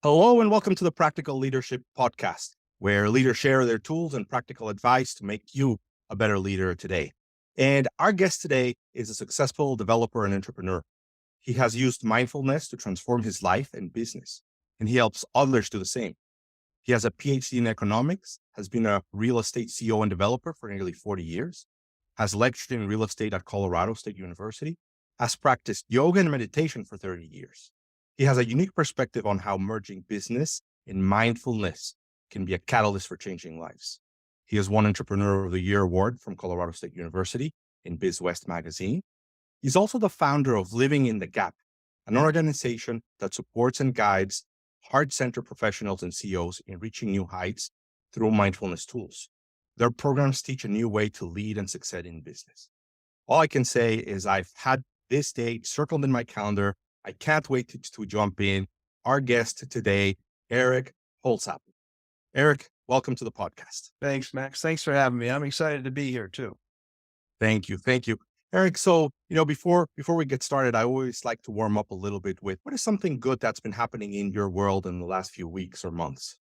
Hello and welcome to the Practical Leadership Podcast, where leaders share their tools and practical advice to make you a better leader today. And our guest today is a successful developer and entrepreneur. He has used mindfulness to transform his life and business, and he helps others do the same. He has a PhD in economics, has been a real estate CEO and developer for nearly 40 years, has lectured in real estate at Colorado State University, has practiced yoga and meditation for 30 years. He has a unique perspective on how merging business and mindfulness can be a catalyst for changing lives. He has won Entrepreneur of the Year award from Colorado State University in BizWest magazine. He's also the founder of Living in the Gap, an organization that supports and guides heart-centered professionals and CEOs in reaching new heights through mindfulness tools. Their programs teach a new way to lead and succeed in business. All I can say is I've had this date circled in my calendar. I can't wait to jump in. Our guest today, Eric Holsapple. Eric, welcome to the podcast. Thanks, Max. Thanks for having me. I'm excited to be here too. Thank you. Thank you. Eric, so, before we get started, I always like to warm up a little bit with what is something good that's been happening in your world in the last few weeks or months?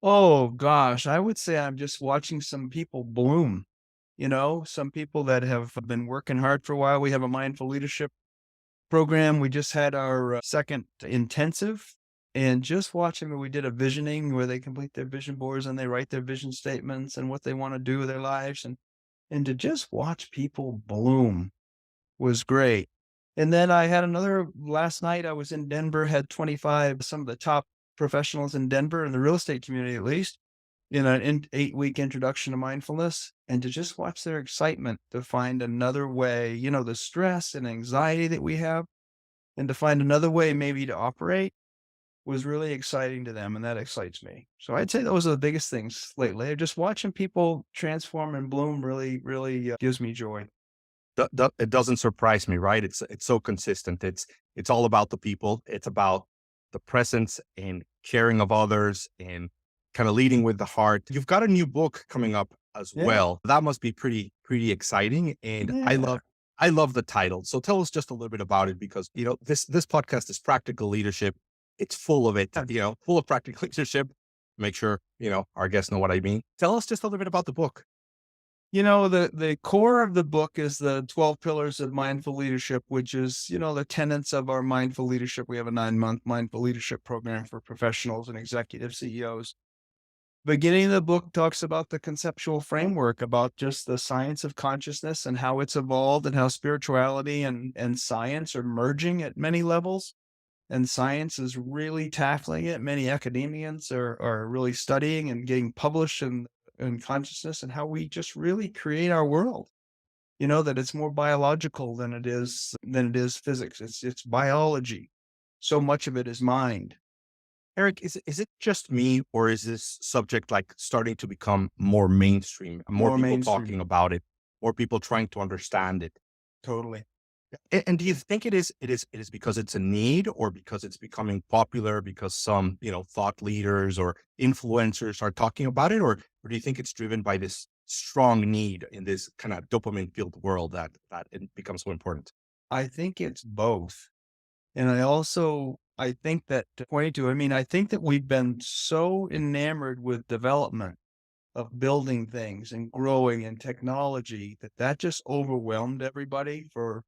Oh gosh, I would say I'm just watching some people bloom. Some people that have been working hard for a while. We have a mindful leadership program. We just had our second intensive, and just watching them, we did a visioning where they complete their vision boards and they write their vision statements and what they want to do with their lives. And to just watch people bloom was great. And then I had another last night. I was in Denver, had 25, some of the top professionals in Denver in the real estate community, at least, in an 8-week introduction to mindfulness, and to just watch their excitement to find another way, the stress and anxiety that we have, and to find another way maybe to operate was really exciting to them. And that excites me. So I'd say those are the biggest things lately. Just watching people transform and bloom really gives me joy. It doesn't surprise me, right? It's so consistent. It's all about the people. It's about the presence and caring of others and kind of leading with the heart. You've got a new book coming up as Yeah. well. That must be pretty exciting. And Yeah. I love the title. So tell us just a little bit about it, because this podcast is practical leadership. It's full of it, full of practical leadership. Make sure our guests know what I mean. Tell us just a little bit about the book. The core of the book is the 12 pillars of mindful leadership, which is, the tenets of our mindful leadership. We have a 9-month mindful leadership program for professionals and executive CEOs. Beginning of the book talks about the conceptual framework, about just the science of consciousness and how it's evolved, and how spirituality and science are merging at many levels. And science is really tackling it. Many academians are really studying and getting published in consciousness, and how we just really create our world. That it's more biological than it is physics. It's biology. So much of it is mind. Eric, is it just me, or is this subject like starting to become more mainstream? More More people mainstream. talking about it, more people trying to understand it. Totally. And do you think it is because it's a need, or because it's becoming popular because some, thought leaders or influencers are talking about it, or do you think it's driven by this strong need in this kind of dopamine filled world that it becomes so important? I think it's both. And I think that I think that we've been so enamored with development of building things and growing and technology that just overwhelmed everybody for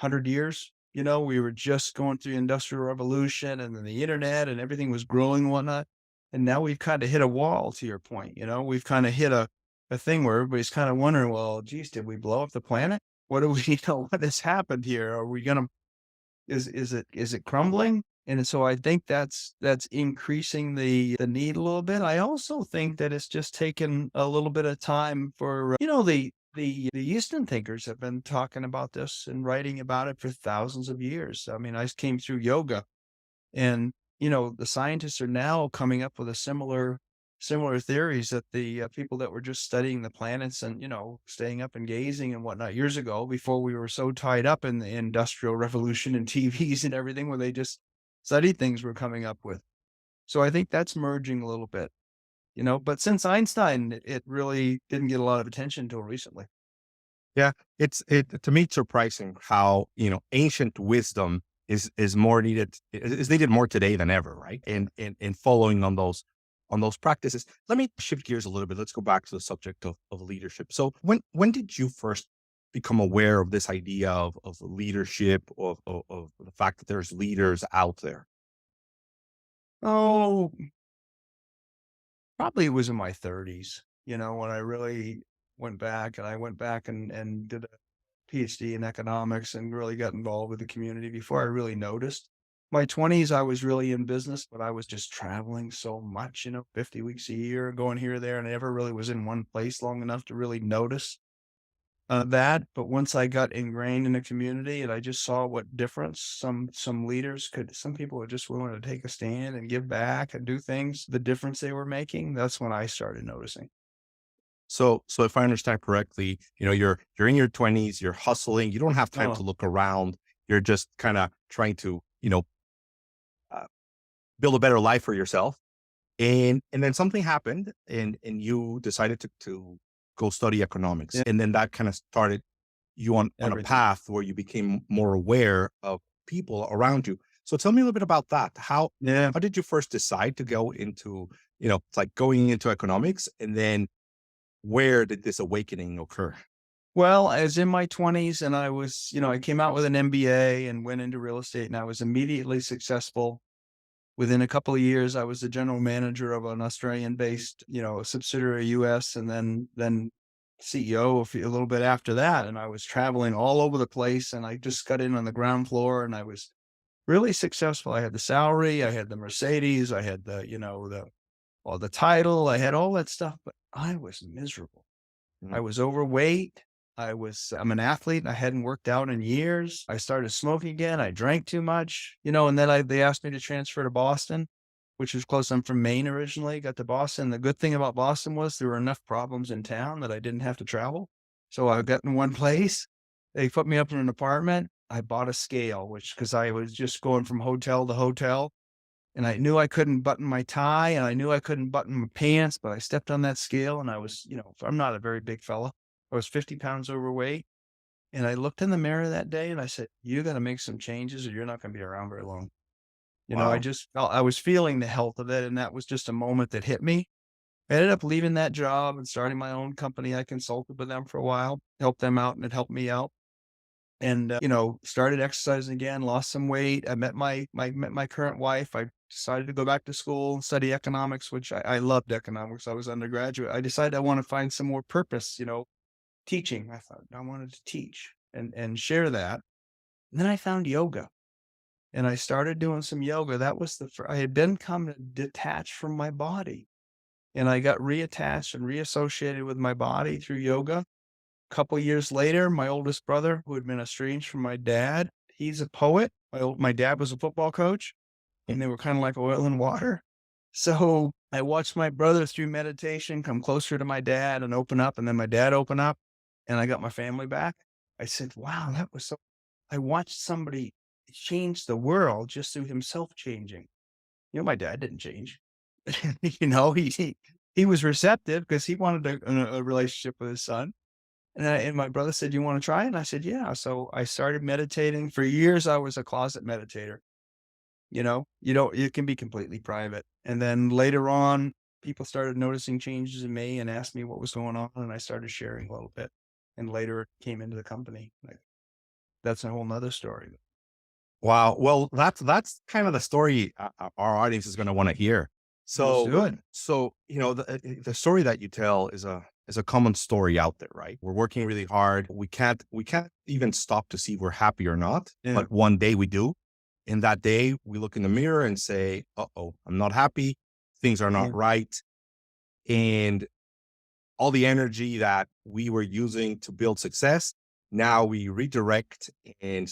100 years. We were just going through the industrial revolution, and then the internet, and everything was growing and whatnot. And now we've kind of hit a wall, to your point. We've kind of hit a thing where everybody's kind of wondering, well, geez, did we blow up the planet? What do we what has happened here? Are we going to, is it crumbling? And so I think that's increasing the need a little bit. I also think that it's just taken a little bit of time for, the Eastern thinkers have been talking about this and writing about it for thousands of years. I mean, I came through yoga, and, the scientists are now coming up with a similar theories that the people that were just studying the planets and, staying up and gazing and whatnot years ago, before we were so tied up in the industrial revolution and TVs and everything, where they just studied things, were coming up with. So I think that's merging a little bit, but since Einstein, it really didn't get a lot of attention until recently. Yeah, it to me it's surprising how, ancient wisdom is more needed is needed more today than ever, right? And following on those practices. Let me shift gears a little bit. Let's go back to the subject of leadership. So when did you first become aware of this idea of leadership, of the fact that there's leaders out there? Oh, probably it was in my 30s, when I really went back and did a PhD in economics and really got involved with the community before I really noticed. My 20s, I was really in business, but I was just traveling so much, 50 weeks a year, going here, there, and I never really was in one place long enough to really notice that. But once I got ingrained in the community and I just saw what difference some leaders could, some people were just willing to take a stand and give back and do things, the difference they were making, that's when I started noticing. So if I understand correctly, you're in your 20s, you're hustling, you don't have time to Oh, look around. You're just kind of trying to, uh, build a better life for yourself. And then something happened and you decided to go study economics. yeah, And then that kind of started you on a everything. path where you became more aware of people around you. So tell me a little bit about that. Yeah. How did you first decide to go into, it's like going into economics, and then where did this awakening occur? Well, I was in my 20s and I was, I came out with an MBA and went into real estate and I was immediately successful. Within a couple of years, I was the general manager of an Australian-based, subsidiary US, and then CEO a little bit after that. And I was traveling all over the place and I just got in on the ground floor and I was really successful. I had the salary, I had the Mercedes, I had the title, I had all that stuff, but I was miserable. I Mhm. was overweight. I'm an athlete. I hadn't worked out in years. I started smoking again. I drank too much, and then they asked me to transfer to Boston, which was close. I'm from Maine originally, got to Boston. The good thing about Boston was there were enough problems in town that I didn't have to travel. So I got in one place. They put me up in an apartment. I bought a scale, because I was just going from hotel to hotel. And I knew I couldn't button my tie and I knew I couldn't button my pants, but I stepped on that scale and I was, I'm not a very big fella. I was 50 pounds overweight. And I looked in the mirror that day and I said, you got to make some changes or you're not going to be around very long. I Wow. just felt I was feeling the health of it. And that was just a moment that hit me. I ended up leaving that job and starting my own company. I consulted with them for a while, helped them out, and it helped me out. And, started exercising again, lost some weight. I met my current wife. I decided to go back to school, study economics, which I loved economics. I was undergraduate. I decided I want to find some more purpose, teaching. I thought I wanted to teach and share that. And then I found yoga and I started doing some yoga. That was I had been kind of detached from my body and I got reattached and reassociated with my body through yoga. Couple years later, my oldest brother, who had been estranged from my dad, he's a poet. My dad was a football coach, and they were kinda like oil and water. So, I watched my brother through meditation come closer to my dad and open up, and then my dad open up, and I got my family back. I said, "Wow, that was so." I watched somebody change the world just through himself changing. My dad didn't change. He was receptive because he wanted a relationship with his son. And my brother said, "You wanna try it?" And I said, "Yeah." So I started meditating. For years, I was a closet meditator, you can be completely private. And then later on, people started noticing changes in me and asked me what was going on, and I started sharing a little bit. And later it came into the company. Like, that's a whole 'nother story. Wow. Well, that's kind of the story our audience is going to want to hear. Let's So, do it. the story that you tell is a common story out there, right? We're working really hard. We can't even stop to see if we're happy or not. Yeah. But one day we do. In that day, we look in the mirror and say, "Uh oh, I'm not happy. Things are not Yeah. right." And all the energy that we were using to build success, now we redirect and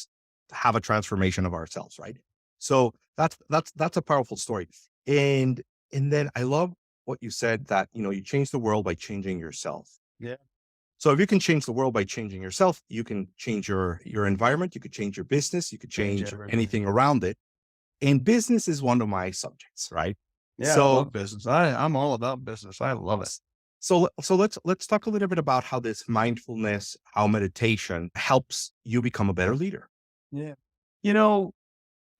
have a transformation of ourselves, right? So that's a powerful story. And and then I love what you said, that you change the world by changing yourself. Yeah. So if you can change the world by changing yourself, you can change your environment, you could change your business, you could Change change everything. anything around it. And business is one of my subjects, right? Yeah, I So love business. I'm all about business. I love it. So let's talk a little bit about how this mindfulness, how meditation helps you become a better leader. Yeah. You know,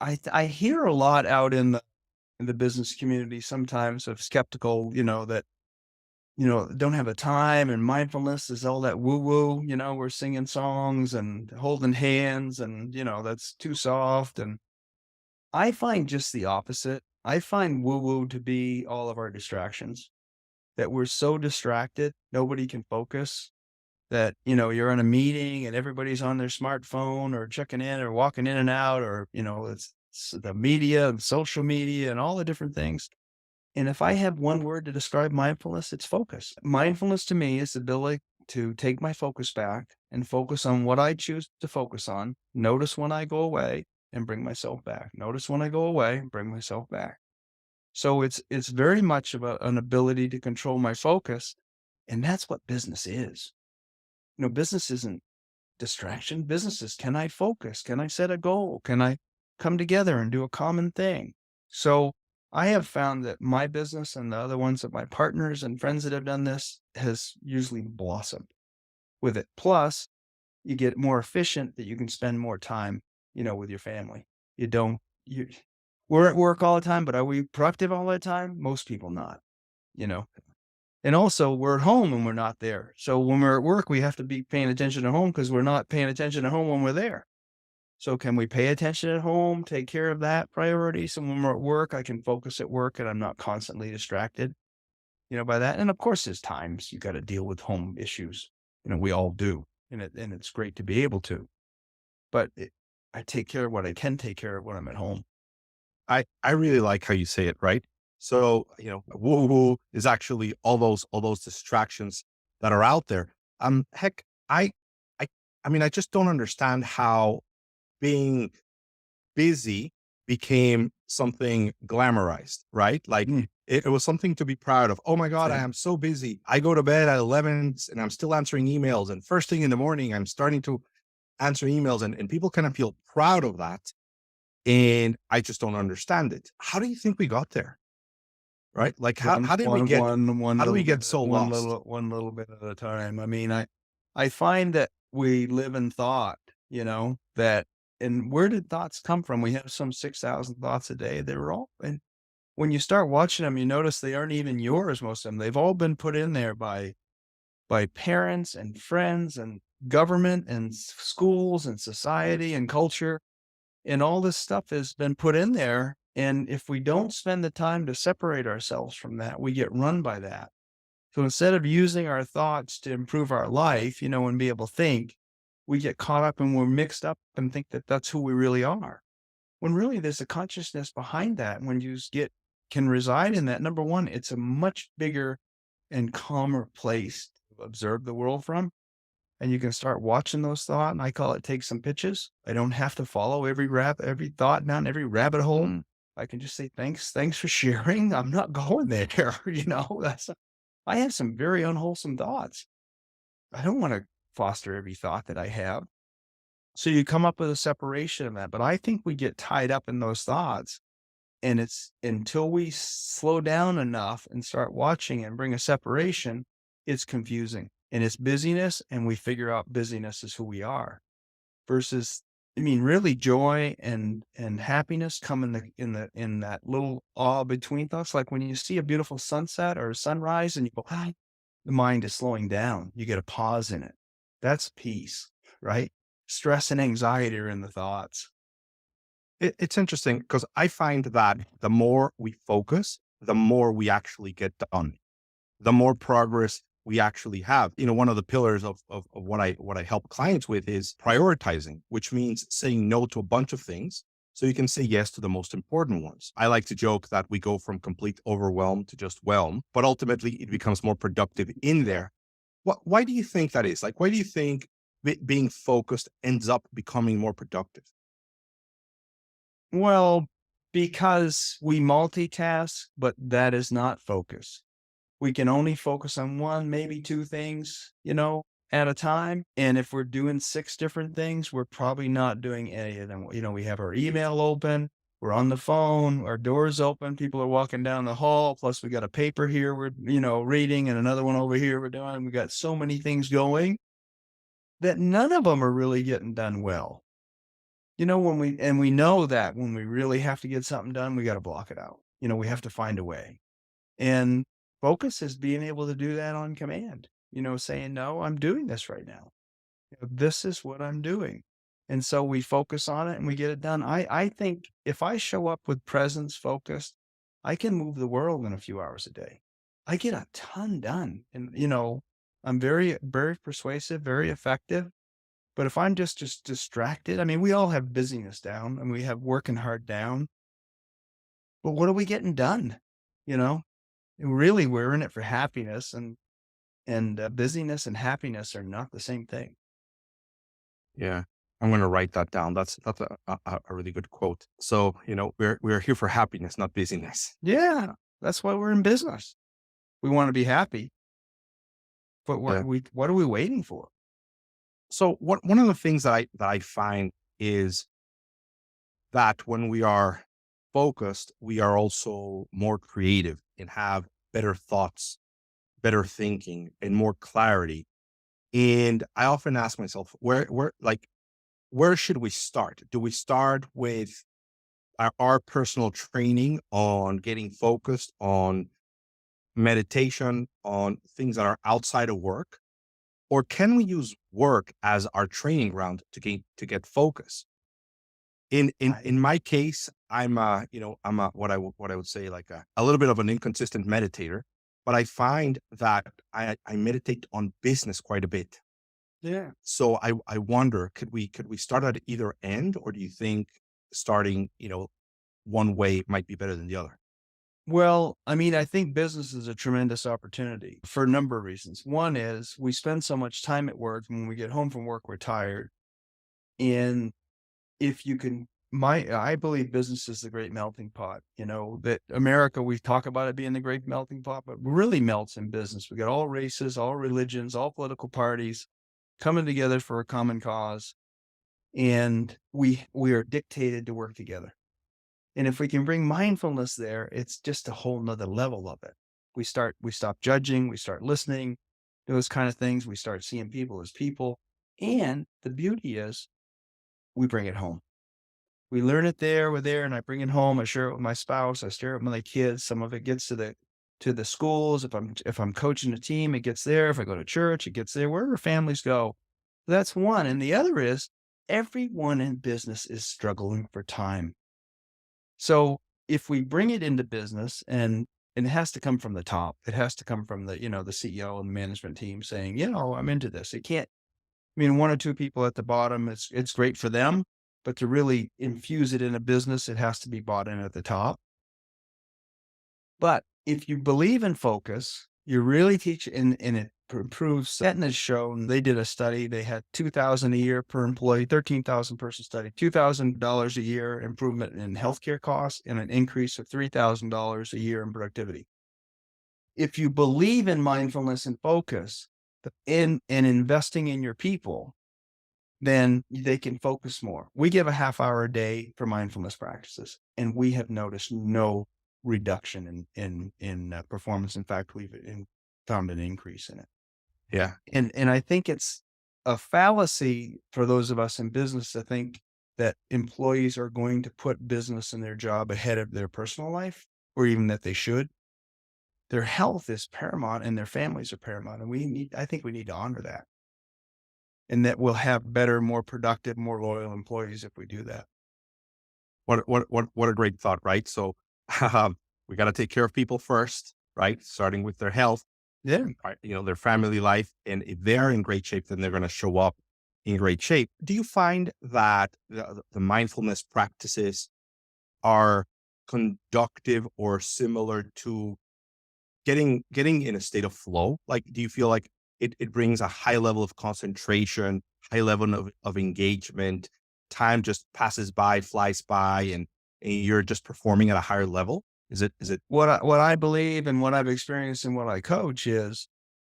I hear a lot out in the business community sometimes of skeptical, that, don't have the time, and mindfulness is all that woo woo, we're singing songs and holding hands, and, that's too soft. And I find just the opposite. I find woo woo to be all of our distractions, that we're so distracted, nobody can focus, that, you're in a meeting and everybody's on their smartphone or checking in or walking in and out, or, it's the media and social media and all the different things. And if I have one word to describe mindfulness, it's focus. Mindfulness to me is the ability to take my focus back and focus on what I choose to focus on. Notice when I go away and bring myself back. Notice when I go away and bring myself back. So it's very much about an ability to control my focus. And that's what business is. Business isn't distraction. Business is, can I focus? Can I set a goal? Can I come together and do a common thing? So I have found that my business and the other ones of my partners and friends that have done this has usually blossomed with it. Plus, you get more efficient, that you can spend more time, with your family. You don't, you, we're at work all the time, but are we productive all the time? Most people not, you know. And also, we're at home and we're not there. So when we're at work, we have to be paying attention at home because we're not paying attention at home when we're there. So can we pay attention at home, take care of that priority? So when we're at work, I can focus at work and I'm not constantly distracted, by that. And of course, there's times you got to deal with home issues. We all do. And it's great to be able to. But I take care of what I can take care of when I'm at home. I really like how you say it, right? So, woo woo is actually all those distractions that are out there. Heck, I I mean, I just don't understand how being busy became something glamorized, right? Like Mm, it was something to be proud of. Oh my God, I same. am so busy. I go to bed at 11 and I'm still answering emails. And first thing in the morning, I'm starting to answer emails and people kind of feel proud of that. And I just don't understand it. How do you think we got there? Right? Like One, how did we one, get one, one how do we little get bit, so lost? one little bit at a time. I mean, I find that we live in thought, that, and where did thoughts come from? We have some 6,000 thoughts a day. They're all, and when you start watching them, you notice they aren't even yours, most of them. They've all been put in there by parents and friends and government and schools and society and culture. And all this stuff has been put in there. And if we don't spend the time to separate ourselves from that, we get run by that. So instead of using our thoughts to improve our life, and be able to think, we get caught up and we're mixed up and think that that's who we really are. When really there's a consciousness behind that. When you can reside in that, number one, it's a much bigger and calmer place to observe the world from. And you can start watching those thoughts. And I call it take some pitches. I don't have to follow every thought down every rabbit hole. I can just say, thanks for sharing. I'm not going there. That's, I have some very unwholesome thoughts. I don't want to foster every thought that I have. So you come up with a separation of that. But I think we get tied up in those thoughts. And it's until we slow down enough and start watching and bring a separation, it's confusing and it's busyness. And we figure out busyness is who we are versus, I mean, really joy and happiness come in that little awe between thoughts. Like when you see a beautiful sunset or a sunrise and you go, "Ah," the mind is slowing down. You get a pause in it. That's peace, right? Stress and anxiety are in the thoughts. It's interesting because I find that the more we focus, the more we actually get done, the more progress we actually have. One of the pillars of what I help clients with is prioritizing, which means saying no to a bunch of things so you can say yes to the most important ones. I like to joke that we go from complete overwhelm to just whelm, but ultimately it becomes more productive in there. Why do you think that is? Like, why do you think being focused ends up becoming more productive? Well, because we multitask, but that is not focus. We can only focus on one, maybe two things, at a time. And if we're doing six different things, we're probably not doing any of them. We have our email open. We're on the phone, our door's open, people are walking down the hall, plus we got a paper here we're, reading and another one over here we're doing. We got so many things going that none of them are really getting done well. We know that when we really have to get something done, we got to block it out. We have to find a way. And focus is being able to do that on command, saying, no, I'm doing this right now. This is what I'm doing. And so we focus on it and we get it done. I think if I show up with presence focused, I can move the world in a few hours a day. I get a ton done. And, I'm very, very persuasive, very effective. But if I'm just distracted, I mean, we all have busyness down and we have working hard down. But what are we getting done? You know, really, we're in it for happiness, and busyness and happiness are not the same thing. Yeah. I'm going to write that down. That's a really good quote. So, we're here for happiness, not busyness. Yeah, that's why we're in business. We want to be happy, but Yeah. what are we waiting for? So one of the things that I find is that when we are focused, we are also more creative and have better thoughts, better thinking, and more clarity. And I often ask myself, where should we start? Do we start with our personal training on getting focused on meditation, on things that are outside of work? Or can we use work as our training ground to get focus? In my case, I'm what I would say like a little bit of an inconsistent meditator, but I find that I meditate on business quite a bit. Yeah. So I wonder, could we start at either end, or do you think starting, one way might be better than the other? Well, I mean, I think business is a tremendous opportunity for a number of reasons. One is we spend so much time at work. When we get home from work, we're tired. And if you can, I believe business is the great melting pot. That America, we talk about it being the great melting pot, but really melts in business. We got all races, all religions, all political parties coming together for a common cause. And we are dictated to work together. And if we can bring mindfulness there, it's just a whole nother level of it. We stop judging, we start listening, those kind of things. We start seeing people as people. And the beauty is we bring it home. We learn it there, we're there, and I bring it home. I share it with my spouse. I share it with my kids. Some of it gets to the schools. If I'm coaching a team, it gets there. If I go to church, it gets there. Wherever families go. That's one. And the other is everyone in business is struggling for time. So if we bring it into business, and it has to come from the top, it has to come from the CEO and the management team saying, I'm into this. It can't, I mean, one or two people at the bottom, it's great for them, but to really infuse it in a business, it has to be bought in at the top. But if you believe in focus, you really teach, and it improves. Seton has shown, they did a study, they had 2,000 a year per employee, 13,000 person study, $2,000 a year improvement in healthcare costs and an increase of $3,000 a year in productivity. If you believe in mindfulness and focus in and investing in your people, then they can focus more. We give a half hour a day for mindfulness practices, and we have noticed no reduction in performance. In fact, we've found an increase in it. Yeah. And I think it's a fallacy for those of us in business to think that employees are going to put business and their job ahead of their personal life, or even that they should. Their health is paramount and their families are paramount. And I think we need to honor that. And that we'll have better, more productive, more loyal employees if we do that. What a great thought, right? So we got to take care of people first, right? Starting with their health, Yeah. right, their family life, and if they're in great shape, then they're going to show up in great shape. Do you find that the mindfulness practices are conductive or similar to getting in a state of flow? Like, do you feel like it brings a high level of concentration, high level of engagement, time just passes by, flies by, and you're just performing at a higher level? Is it What I believe and what I've experienced and what I coach is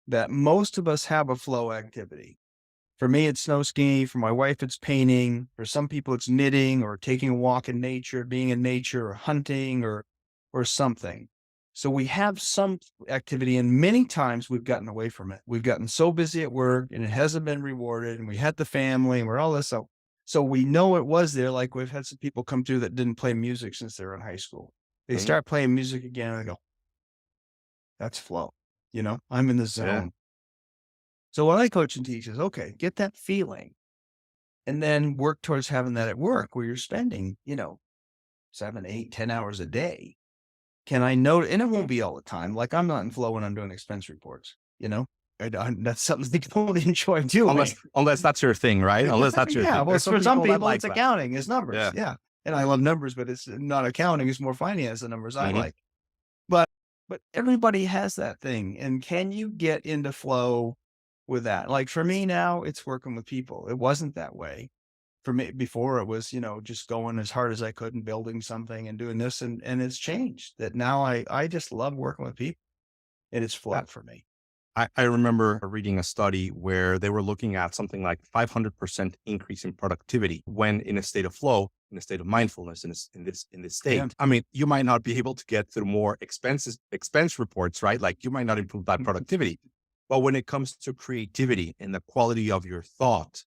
that most of us have a flow activity. For me, it's snow skiing. For my wife, it's painting. For some people, it's knitting or taking a walk in nature, being in nature or hunting or something. So we have some activity, and many times we've gotten away from it. We've gotten so busy at work and it hasn't been rewarded, and we had the family and we're all this. So we know it was there. Like we've had some people come through that didn't play music since they were in high school. They Mhm. start playing music again and they go, that's flow. I'm in the Yeah. zone. So what I coach and teach is, okay, get that feeling and then work towards having that at work where you're spending, 7, 8, 10 hours a day. Can I note, and it won't be all the time. Like I'm not in flow when I'm doing expense reports, that's something they don't enjoy doing. Unless that's your thing, right? Unless that's your Yeah. thing. Well, There's some for some people that people, like it's that. accounting, it's numbers. Yeah. Yeah. And I love numbers, but it's not accounting. It's more finance, the numbers I Mhm. like. But everybody has that thing. And can you get into flow with that? Like for me now, it's working with people. It wasn't that way. For me before it was, just going as hard as I could and building something and doing this and it's changed that now I just love working with people and it's Yeah. flow for me. I remember reading a study where they were looking at something like 500% increase in productivity when in a state of flow, in a state of mindfulness, in this Yeah. state. I mean, you might not be able to get through more expense reports, right? Like you might not improve that productivity. But when it comes to creativity and the quality of your thought,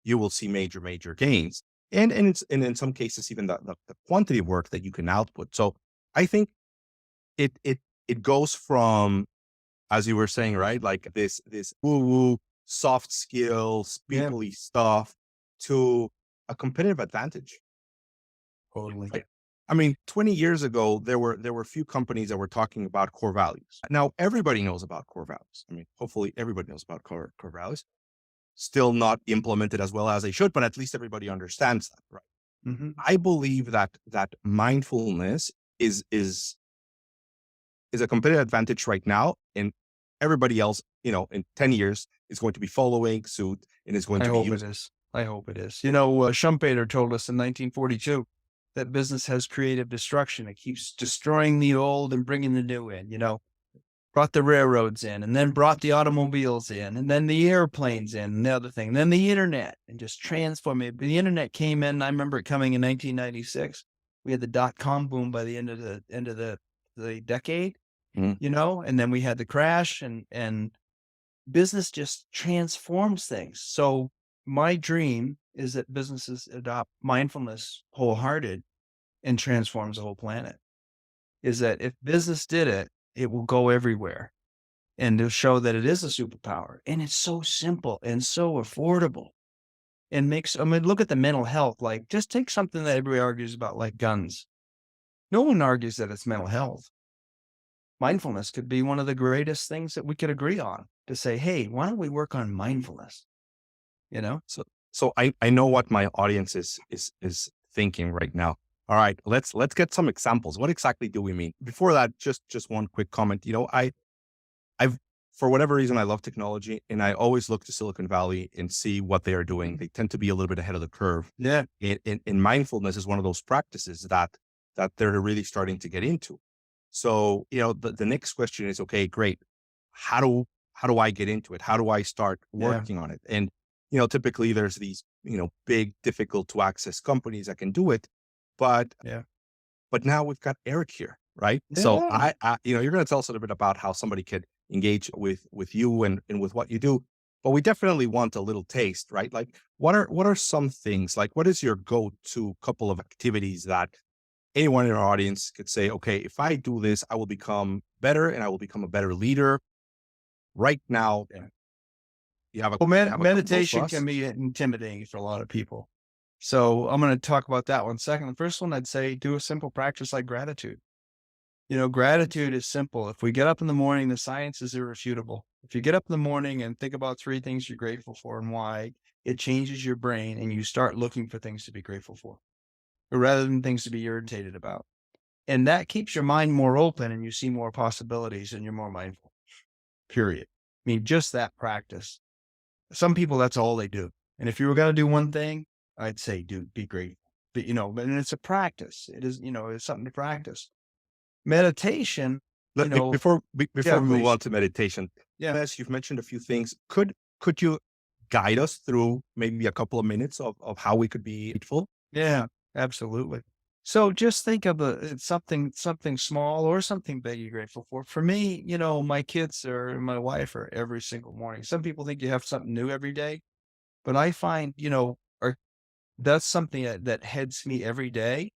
you will see major, major gains. And in some cases, even the quantity of work that you can output. So I think it it it goes from, as you were saying, right? Like this woo-woo, soft skills, Yeah. peoply stuff to a competitive advantage. Totally. Right? I mean, 20 years ago, there were a few companies that were talking about core values. Now everybody knows about core values. I mean, hopefully everybody knows about core values. Still not implemented as well as they should, but at least everybody understands that, right? Hmm. I believe that mindfulness is a competitive advantage right now, and everybody else, in 10 years is going to be following suit and is going I to be hope it using. is. I hope it is. Schumpeter told us in 1942 that business has creative destruction. It keeps destroying the old and bringing the new in, brought the railroads in and then brought the automobiles in and then the airplanes in and the other thing, and then the internet and just transform it. The internet came in. I remember it coming in 1996. We had the dot-com boom by the end of the decade, Mhm. and then we had the crash and business just transforms things. So my dream is that businesses adopt mindfulness wholehearted and transforms the whole planet. Is that if business did it, it will go everywhere and to show that it is a superpower. And it's so simple and so affordable and look at the mental health. Like, just take something that everybody argues about, like guns. No one argues that it's mental health. Mindfulness could be one of the greatest things that we could agree on to say, hey, why don't we work on mindfulness? You know? So I know what my audience is thinking right now. All right, let's get some examples. What exactly do we mean? Before that, just one quick comment. I've for whatever reason I love technology, and I always look to Silicon Valley and see what they are doing. They tend to be a little bit ahead of the curve. Yeah. In mindfulness is one of those practices that they're really starting to get into. So, the next question is, okay, great. How do I get into it? How do I start Yeah. working on it? And, typically there's these, big, difficult to access companies that can do it. But, Yeah. but now we've got Eric here, right? So Yeah. you're going to tell us a little bit about how somebody could engage with you and with what you do. But we definitely want a little taste, right? Like what are some things, like what is your go-to couple of activities that anyone in our audience could say, okay, if I do this, I will become better and I will become a better leader. Right now, Yeah. you have a Well, you have a couple of those for meditation us? can be intimidating for a lot of people. So I'm going to talk about that one second. The first one, I'd say do a simple practice like gratitude. Gratitude is simple. If we get up in the morning, the science is irrefutable. If you get up in the morning and think about 3 things you're grateful for and why, it changes your brain and you start looking for things to be grateful for rather than things to be irritated about. And that keeps your mind more open and you see more possibilities and you're more mindful, period. I mean, just that practice. Some people, that's all they do. And if you were going to do one thing, I'd say, dude, be grateful. But it's a practice. It is, it's something to practice. Meditation, Before yeah, we move please. on to meditation, Yeah. as you've mentioned a few things, could you guide us through maybe a couple of minutes of how we could be grateful? Yeah, absolutely. So just think of something small or something big you're grateful for. For me, my kids or my wife are every single morning. Some people think you have something new every day, but I find, or that's something that heads me every day.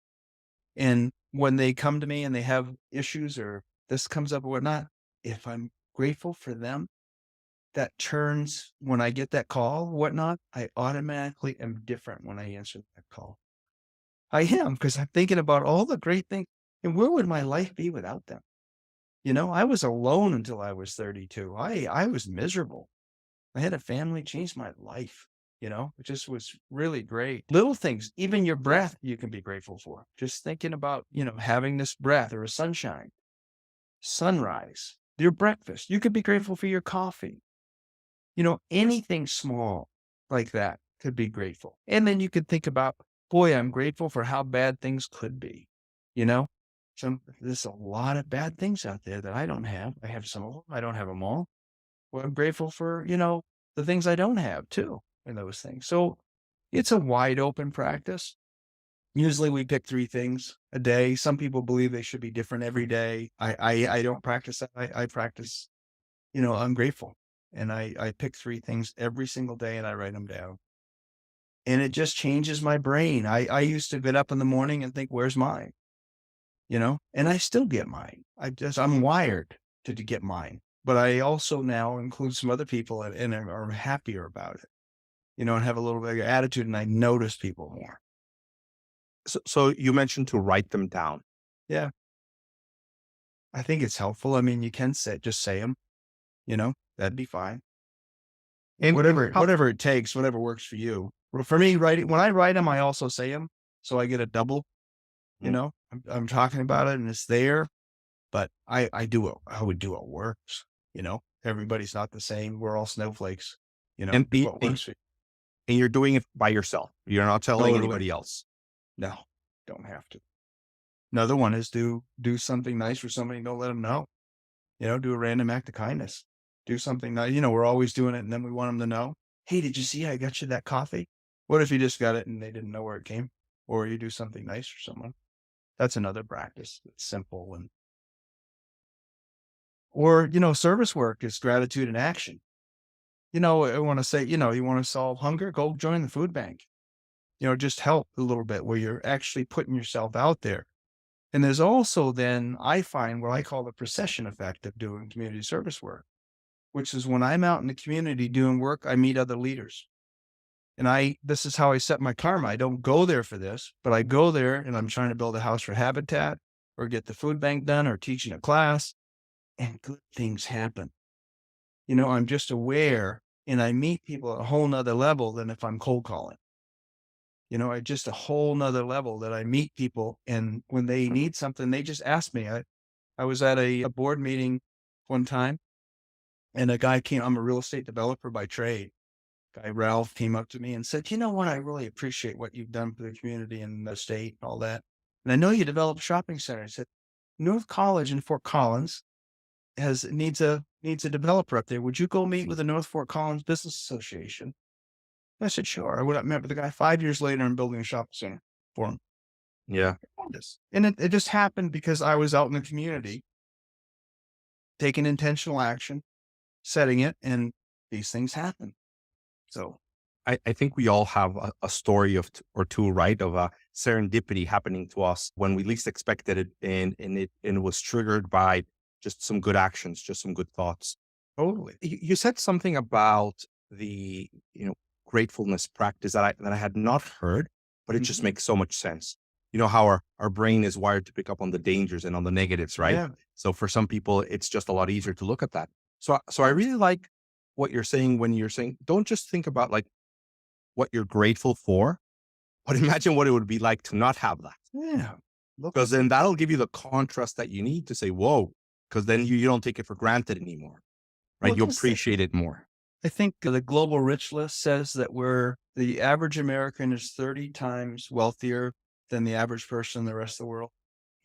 And when they come to me and they have issues or this comes up or whatnot, if I'm grateful for them, that turns when I get that call, whatnot, I automatically am different when I answer that call. I am, because I'm thinking about all the great things. And where would my life be without them? I was alone until I was 32. I was miserable. I had a family change my life. It just was really great. Little things, even your breath, you can be grateful for. Just thinking about, having this breath or a sunshine, sunrise, your breakfast. You could be grateful for your coffee. Anything small like that could be grateful. And then you could think about, boy, I'm grateful for how bad things could be. You know, there's a lot of bad things out there that I don't have. I have some of them. I don't have them all. Well, I'm grateful for, the things I don't have too, and those things. So it's a wide open practice. Usually we pick 3 things a day. Some people believe they should be different every day. I don't practice that. I practice, I'm grateful. And I pick 3 things every single day and I write them down. And it just changes my brain. I used to get up in the morning and think, where's mine? And I still get mine. I'm wired to get mine. But I also now include some other people and are happier about it, and have a little bit of attitude and I notice people more. So you mentioned to write them down. Yeah. I think it's helpful. I mean, you can just say them, that'd be fine. And how Whatever it takes, whatever works for you. Well, for me, when I write them, I also say them. So I get a double, mm, I'm talking about it and it's there, but I do it. I would do what works, everybody's not the same. We're all snowflakes, and, do the- what works for you. and you're doing it by yourself. You're not telling Totally. anybody else. No, don't have to. Another one is do something nice for somebody. Don't let them know, do a random act of kindness. Do something nice. We're always doing it. And then we want them to know, hey, did you see I got you that coffee? What if you just got it and they didn't know where it came? Or you do something nice for someone. That's another practice. It's simple. Or, service work is gratitude in action. I want to say, you want to solve hunger, go join the food bank. Just help a little bit where you're actually putting yourself out there. And there's also then, I find what I call the procession effect of doing community service work, which is when I'm out in the community doing work, I meet other leaders. And this is how I set my karma. I don't go there for this, but I go there and I'm trying to build a house for Habitat or get the food bank done or teaching a class, and good things happen. I'm just aware and I meet people at a whole nother level than if I'm cold calling. I just a whole nother level that I meet people and when they need something, they just ask me. I was at a board meeting one time and a guy came, I'm a real estate developer by trade. Guy Ralph came up to me and said, you know what? I really appreciate what you've done for the community and the state and all that. And I know you developed shopping centers. I said, North College in Fort Collins needs a developer up there. Would you go meet with the North Fort Collins Business Association? I said, sure. I went up and met with the guy 5 years later and building a shopping center for him. Yeah. And it just happened because I was out in the community taking intentional action, setting it, and these things happen. So I think we all have a story or two, right? Of a serendipity happening to us when we least expected it. And it was triggered by just some good actions, just some good thoughts. totally. You said something about the, gratefulness practice that I had not heard, but it just Mhm. makes so much sense. You know how our brain is wired to pick up on the dangers and on the negatives, right? Yeah. So for some people, it's just a lot easier to look at that. So I really like what you're saying when you're saying, don't just think about like what you're grateful for, but imagine what it would be like to not have that. Yeah. Look Because at then that'll give you the contrast that you need to say, whoa, because then you don't take it for granted anymore, right? well, You just appreciate it more. I think the global rich list says that the average American is 30 times wealthier than the average person in the rest of the world.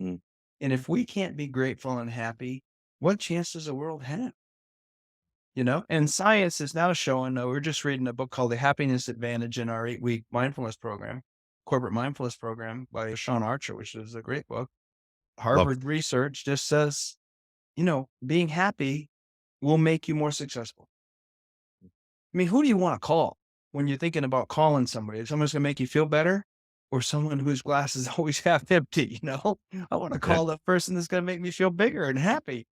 Mm. And if we can't be grateful and happy, what chance does the world have? and science is now showing, we're just reading a book called The Happiness Advantage in our 8-week mindfulness program, corporate mindfulness program by Sean Archer, which is a great book. Love it. Harvard research just says, being happy will make you more successful. I mean, who do you want to call when you're thinking about calling somebody? Someone's going to make you feel better or someone whose glass is always half empty? I want to Yeah. call the person that's going to make me feel bigger and happy.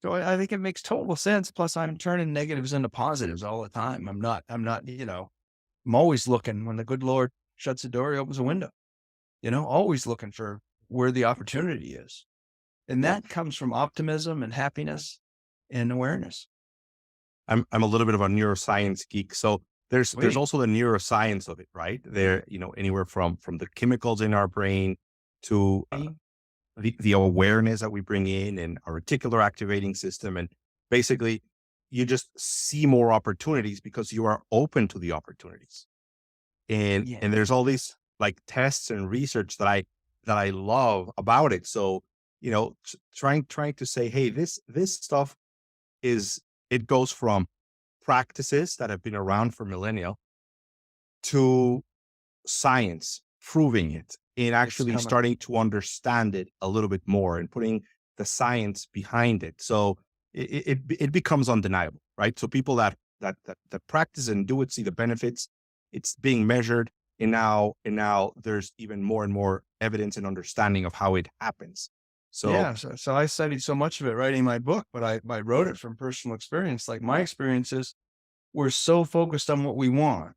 So I think it makes total sense. Plus I'm turning negatives into positives all the time. I'm always looking when the good Lord shuts the door, he opens a window, always looking for where the opportunity is. And Yeah. that comes from optimism and happiness and awareness. I'm a little bit of a neuroscience geek. So there's Sweet. also the neuroscience of it, right? There, anywhere from the chemicals in our brain to the awareness that we bring in and our reticular activating system. And basically you just see more opportunities because you are open to the opportunities. Yeah. And there's all these like tests and research that I love about it. So, trying to say, hey, this stuff is it goes from practices that have been around for millennia to science proving it and It's actually coming. starting to understand it a little bit more and putting the science behind it. So it becomes undeniable, right? So people that practice and do it see the benefits. It's being measured, and now there's even more and more evidence and understanding of how it happens. So Yeah. So I studied so much of it writing my book, but I wrote it from personal experience. Like my experiences, we're so focused on what we want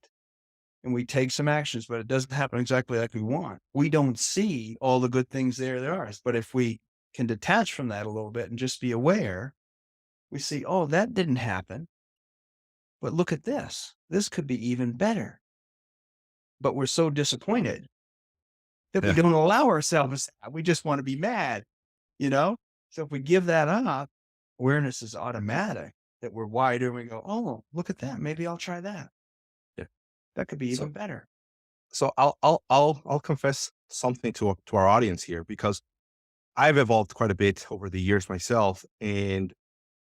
and we take some actions, but it doesn't happen exactly like we want. We don't see all the good things there are. But if we can detach from that a little bit and just be aware, we see, oh, that didn't happen. But look at this. This could be even better. But we're so disappointed that we yeah. don't allow ourselves that. We just want to be mad, you know? So if we give that up, awareness is automatic that we're wider and we go, oh, look at that. Maybe I'll try that. Yeah. That could be So even better. so I'll confess something to our audience here because I've evolved quite a bit over the years myself. And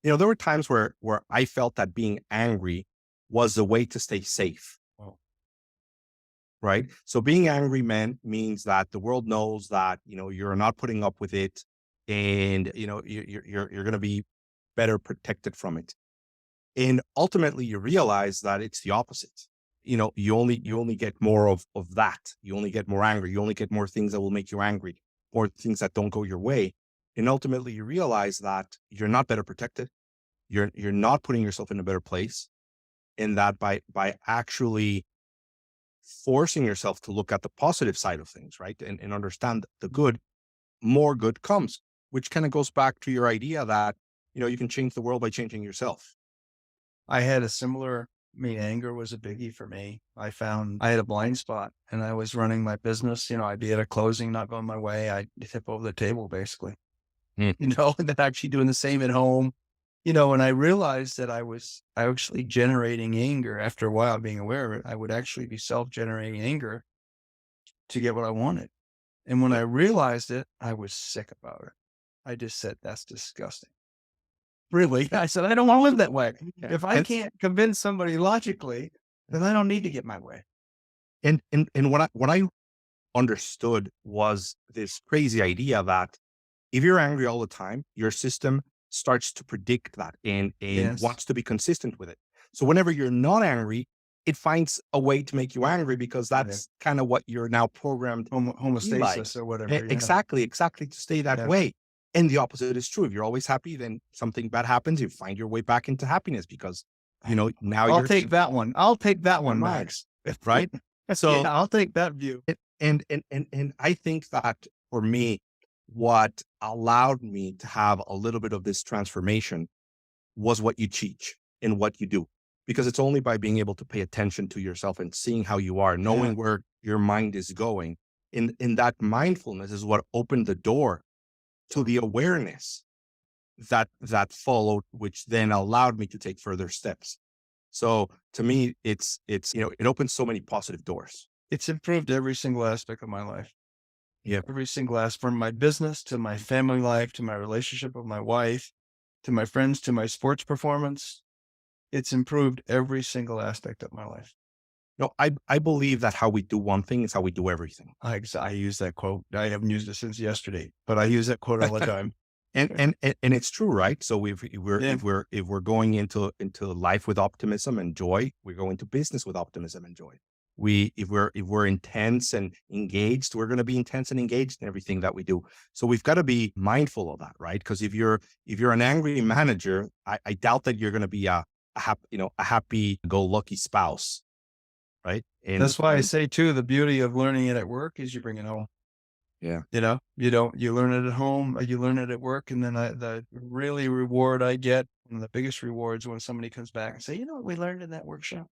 there were times where I felt that being angry was the way to stay safe, Oh, right? So being angry means that the world knows that you're not putting up with it, and you're going to be better protected from it. And ultimately, you realize that it's the opposite. You only get more of that. You only get more angry. You only get more things that will make you angry, more things that don't go your way. And ultimately, you realize that you're not better protected. You're not putting yourself in a better place, and that by actually forcing yourself to look at the positive side of things, right, and understand the good, more good comes, which kind of goes back to your idea that you can change the world by changing yourself. I had a similar, anger was a biggie for me. I found I had a blind spot and I was running my business. I'd be at a closing, not going my way. I'd tip over the table basically, Mm. and then actually doing the same at home. And I realized that I was actually generating anger after a while being aware of it. I would actually be self-generating anger to get what I wanted. And when I Yeah, realized it, I was sick about it. I just said, that's disgusting. Really? yeah, I said, I don't want to live that way. yeah. If I can't convince somebody logically, then I don't need to get my way. And what I understood was this crazy idea that if you're angry all the time, your system starts to predict that and Yes. wants to be consistent with it. So whenever you're not angry, it finds a way to make you angry because Yeah. that's kind of what you're now programmed to be like. Homostasis or whatever. Yeah. Exactly, to stay that Yeah. way. And the opposite is true. If you're always happy, then something bad happens, you find your way back into happiness because now I'll you're take that one. I'll take that your one, mind, Max. right? Yeah, So I'll take that view. and I think that for me, what allowed me to have a little bit of this transformation was what you teach and what you do. Because it's only by being able to pay attention to yourself and seeing how you are, Yeah. knowing where your mind is going. In that mindfulness is what opened the door to the awareness that followed, which then allowed me to take further steps. So to me, it opens so many positive doors. It's improved every single aspect of my life. Yeah. Every single aspect, from my business to my family life, to my relationship with my wife, to my friends, to my sports performance. It's improved every single aspect of my life. No, I believe that how we do one thing is how we do everything. I use that quote. I haven't used it since yesterday, but I use that quote all the time. And it's true, right? So Yeah, if we're going into life with optimism and joy, we go into business with optimism and joy. We if we're intense and engaged, we're going to be intense and engaged in everything that we do. So we've got to be mindful of that, right? Because if you're an angry manager, I doubt that you're going to be a happy go lucky spouse, right? that's why I say too, the beauty of learning it at work is you bring it home. Yeah, You learn it at home, or you learn it at work, and then the really reward I get, one of the biggest rewards when somebody comes back and say, you know what we learned in that workshop?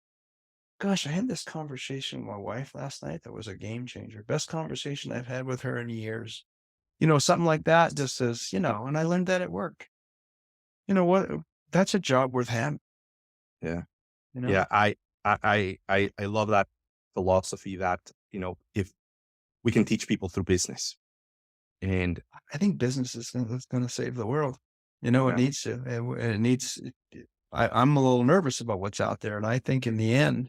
Gosh, I had this conversation with my wife last night that was a game changer. Best conversation I've had with her in years. Something like that just says, and I learned that at work. You know what? That's a job worth having, yeah, you know? yeah. I love that philosophy that if we can teach people through business, and I think business is gonna save the world. It yeah, needs to. It needs. I'm a little nervous about what's out there, and I think in the end,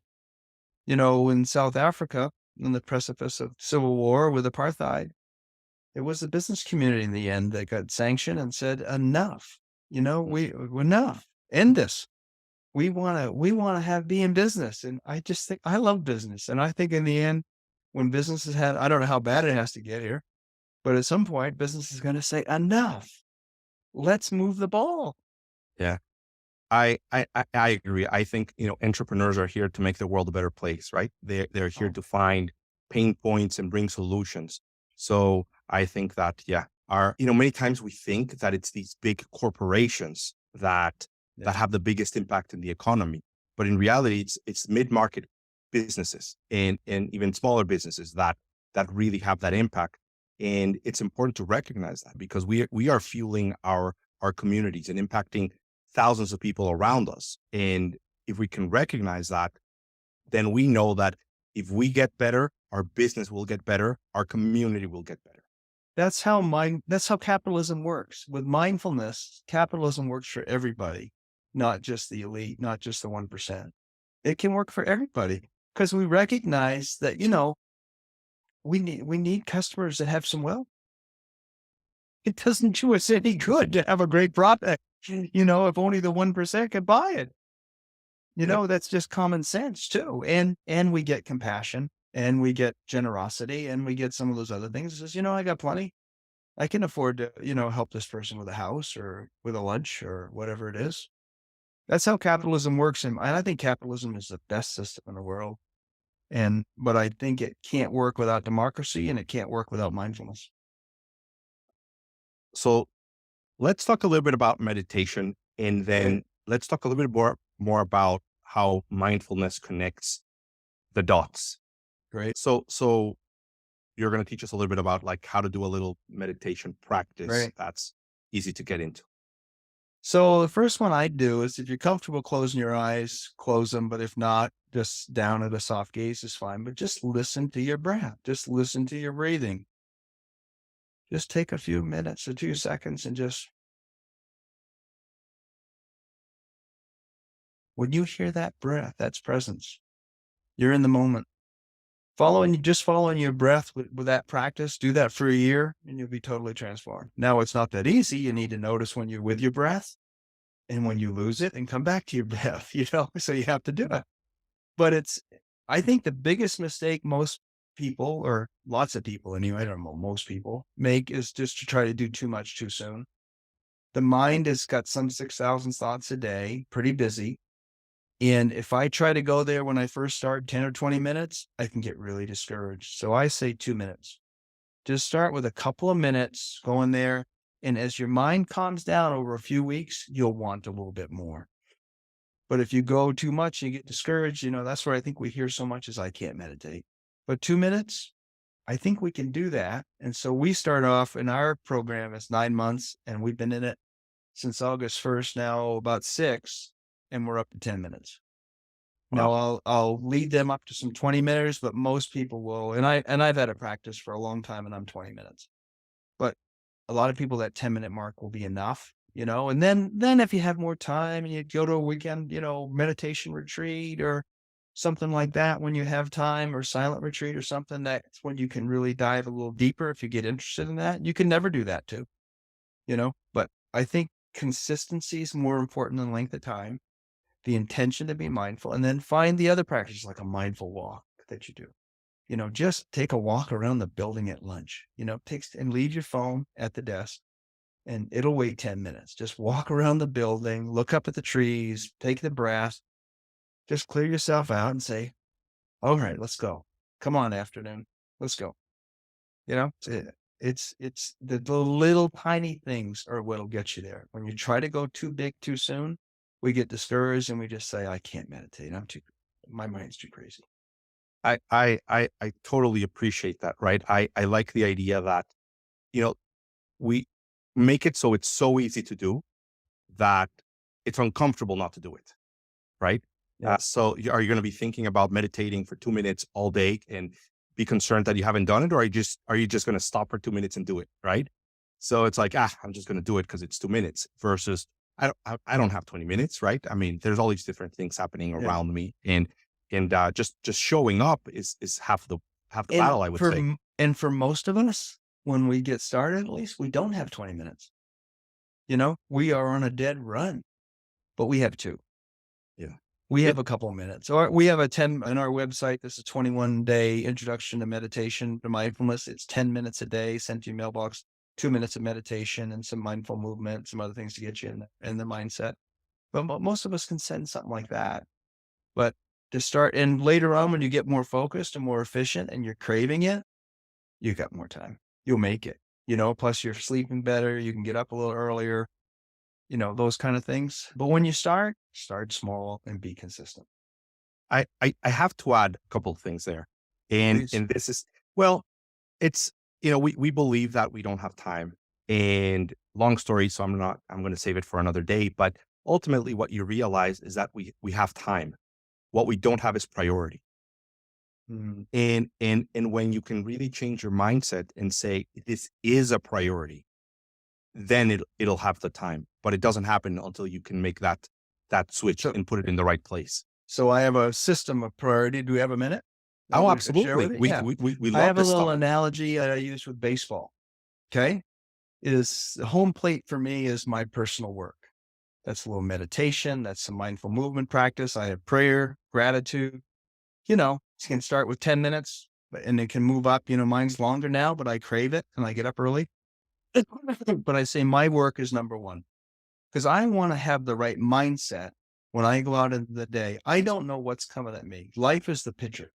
in South Africa, on the precipice of civil war with apartheid, it was the business community in the end that got sanctioned and said, enough. Enough. End this. We wanna have be in business. And I just think I love business. And I think in the end, when businesses had I don't know how bad it has to get here, but at some point business is gonna say, enough. Let's move the ball. yeah. I agree. I think, entrepreneurs are here to make the world a better place, right? They're here Oh, to find pain points and bring solutions. So I think that, yeah, many times we think that it's these big corporations that yeah. have the biggest impact in the economy. But in reality, it's mid-market businesses and even smaller businesses that really have that impact. And it's important to recognize that because we are fueling our communities and impacting thousands of people around us. And if we can recognize that, then we know that if we get better, our business will get better, our community will get better. That's how capitalism works. With mindfulness, capitalism works for everybody, not just the elite, not just the 1%. It can work for everybody because we recognize that, we need customers that have some wealth. It doesn't do us any good to have a great product, if only the 1% can buy it. Yep. That's just common sense too. And we get compassion and we get generosity and we get some of those other things. It says, I got plenty. I can afford to, help this person with a house or with a lunch or whatever it is. That's how capitalism works. And I think capitalism is the best system in the world. But I think it can't work without democracy and it can't work without mindfulness. So let's talk a little bit about meditation, and Okay, then let's talk a little bit more about how mindfulness connects the dots. great, So you're going to teach us a little bit about like how to do a little meditation practice great. that's easy to get into. So the first one I do is if you're comfortable closing your eyes, close them. But if not, just down at a soft gaze is fine. But just listen to your breath. Just listen to your breathing. Just take a few minutes or 2 seconds and just when you hear that breath, that's presence. You're in the moment. Following your breath with that practice, do that for a year and you'll be totally transformed. Now it's not that easy. You need to notice when you're with your breath and when you lose it and come back to your breath, so you have to do it. But I think the biggest mistake most people, or lots of people anyway, I don't know, most people make is just to try to do too much too soon. The mind has got some 6,000 thoughts a day, pretty busy. And if I try to go there when I first start 10 or 20 minutes, I can get really discouraged. So I say 2 minutes. Just start with a couple of minutes going there. And as your mind calms down over a few weeks, you'll want a little bit more. But if you go too much and you get discouraged, that's where I think we hear so much is I can't meditate. But 2 minutes, I think we can do that. And so we start off in our program as 9 months, and we've been in it since August 1st now, about 6, and we're up to 10 minutes. Now Wow. I'll lead them up to some 20 minutes, but most people will, and I've had a practice for a long time and I'm 20 minutes. But a lot of people that 10-minute mark will be enough. And then if you have more time and you go to a weekend, meditation retreat or something like that when you have time, or silent retreat or something, that's when you can really dive a little deeper if you get interested in that. You can never do that too, but I think consistency is more important than length of time, the intention to be mindful, and then find the other practices like a mindful walk that you do. Just take a walk around the building at lunch, takes and leave your phone at the desk and it'll wait 10 minutes. Just walk around the building, look up at the trees, take the breath, just clear yourself out and say, all right, let's go. Come on, afternoon. Let's go. You know, it's the little tiny things are what'll get you there. When you try to go too big too soon, we get discouraged and we just say, I can't meditate. My mind's too crazy. I totally appreciate that, right? I like the idea that, you know, we make it so it's so easy to do that it's uncomfortable not to do it, right? Yeah. Are you going to be thinking about meditating for 2 minutes all day and be concerned that you haven't done it, or are you just going to stop for 2 minutes and do it, right? So it's like, I'm just going to do it because it's 2 minutes versus I don't have 20 minutes, right? I mean, there's all these different things happening Yeah. around me, and just showing up is half the And battle, I would say. for most of us, when we get started, at least we don't have 20 minutes. We are on a dead run, but we have two. Yeah. We It, have a couple of minutes, or we have a 10 on our website. This is a 21-day introduction to meditation, to mindfulness. It's 10 minutes a day, sent to your mailbox, 2 minutes of meditation and some mindful movement, some other things to get you in the mindset. But most of us can send something like that. But to start, and later on, when you get more focused and more efficient and you're craving it, you got more time. You'll make it, plus you're sleeping better. You can get up a little earlier, those kind of things. But when you start small and be consistent. I have to add a couple of things there, and Please. and this is, well, it's, we believe that we don't have time, and long story, so I'm going to save it for another day. But ultimately, what you realize is that we have time. What we don't have is priority. Mm. And when you can really change your mindset and say this is a priority, then it'll have the time. But it doesn't happen until you can make that switch So and put it in the right place. So I have a system of priority. Do we have a minute that Oh, we could share with absolutely. it? We Yeah. we we, we I love have a this little stuff. analogy that I use with baseball. Okay. Is the home plate for me is my personal work. That's a little meditation. That's some mindful movement practice. I have prayer, gratitude. You can start with 10 minutes and it can move up. Mine's longer now, but I crave it and I get up early. But I say my work is number one because I want to have the right mindset when I go out into the day. I don't know what's coming at me. Life is the pitcher.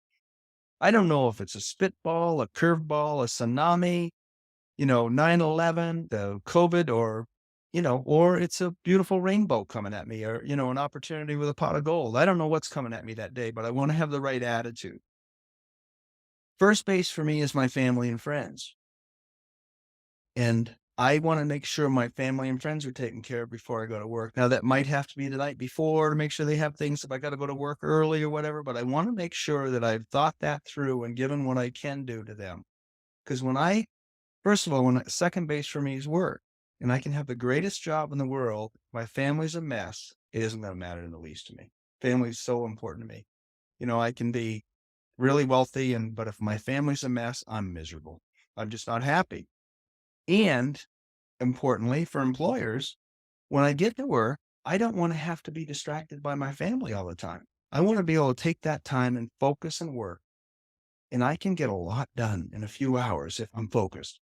I don't know if it's a spitball, a curveball, a tsunami, 9/11, the COVID, or it's a beautiful rainbow coming at me, or, an opportunity with a pot of gold. I don't know what's coming at me that day, but I want to have the right attitude. First base for me is my family and friends. And I want to make sure my family and friends are taken care of before I go to work. Now, that might have to be the night before to make sure they have things if I got to go to work early or whatever, but I want to make sure that I've thought that through and given what I can do to them. Because first of all, second base for me is work, and I can have the greatest job in the world. My family's a mess. It isn't going to matter in the least to me. Family is so important to me. I can be really wealthy, but if my family's a mess, I'm miserable. I'm just not happy. And importantly, for employers, when I get to work, I don't want to have to be distracted by my family all the time. I want to be able to take that time and focus and work. And I can get a lot done in a few hours if I'm focused.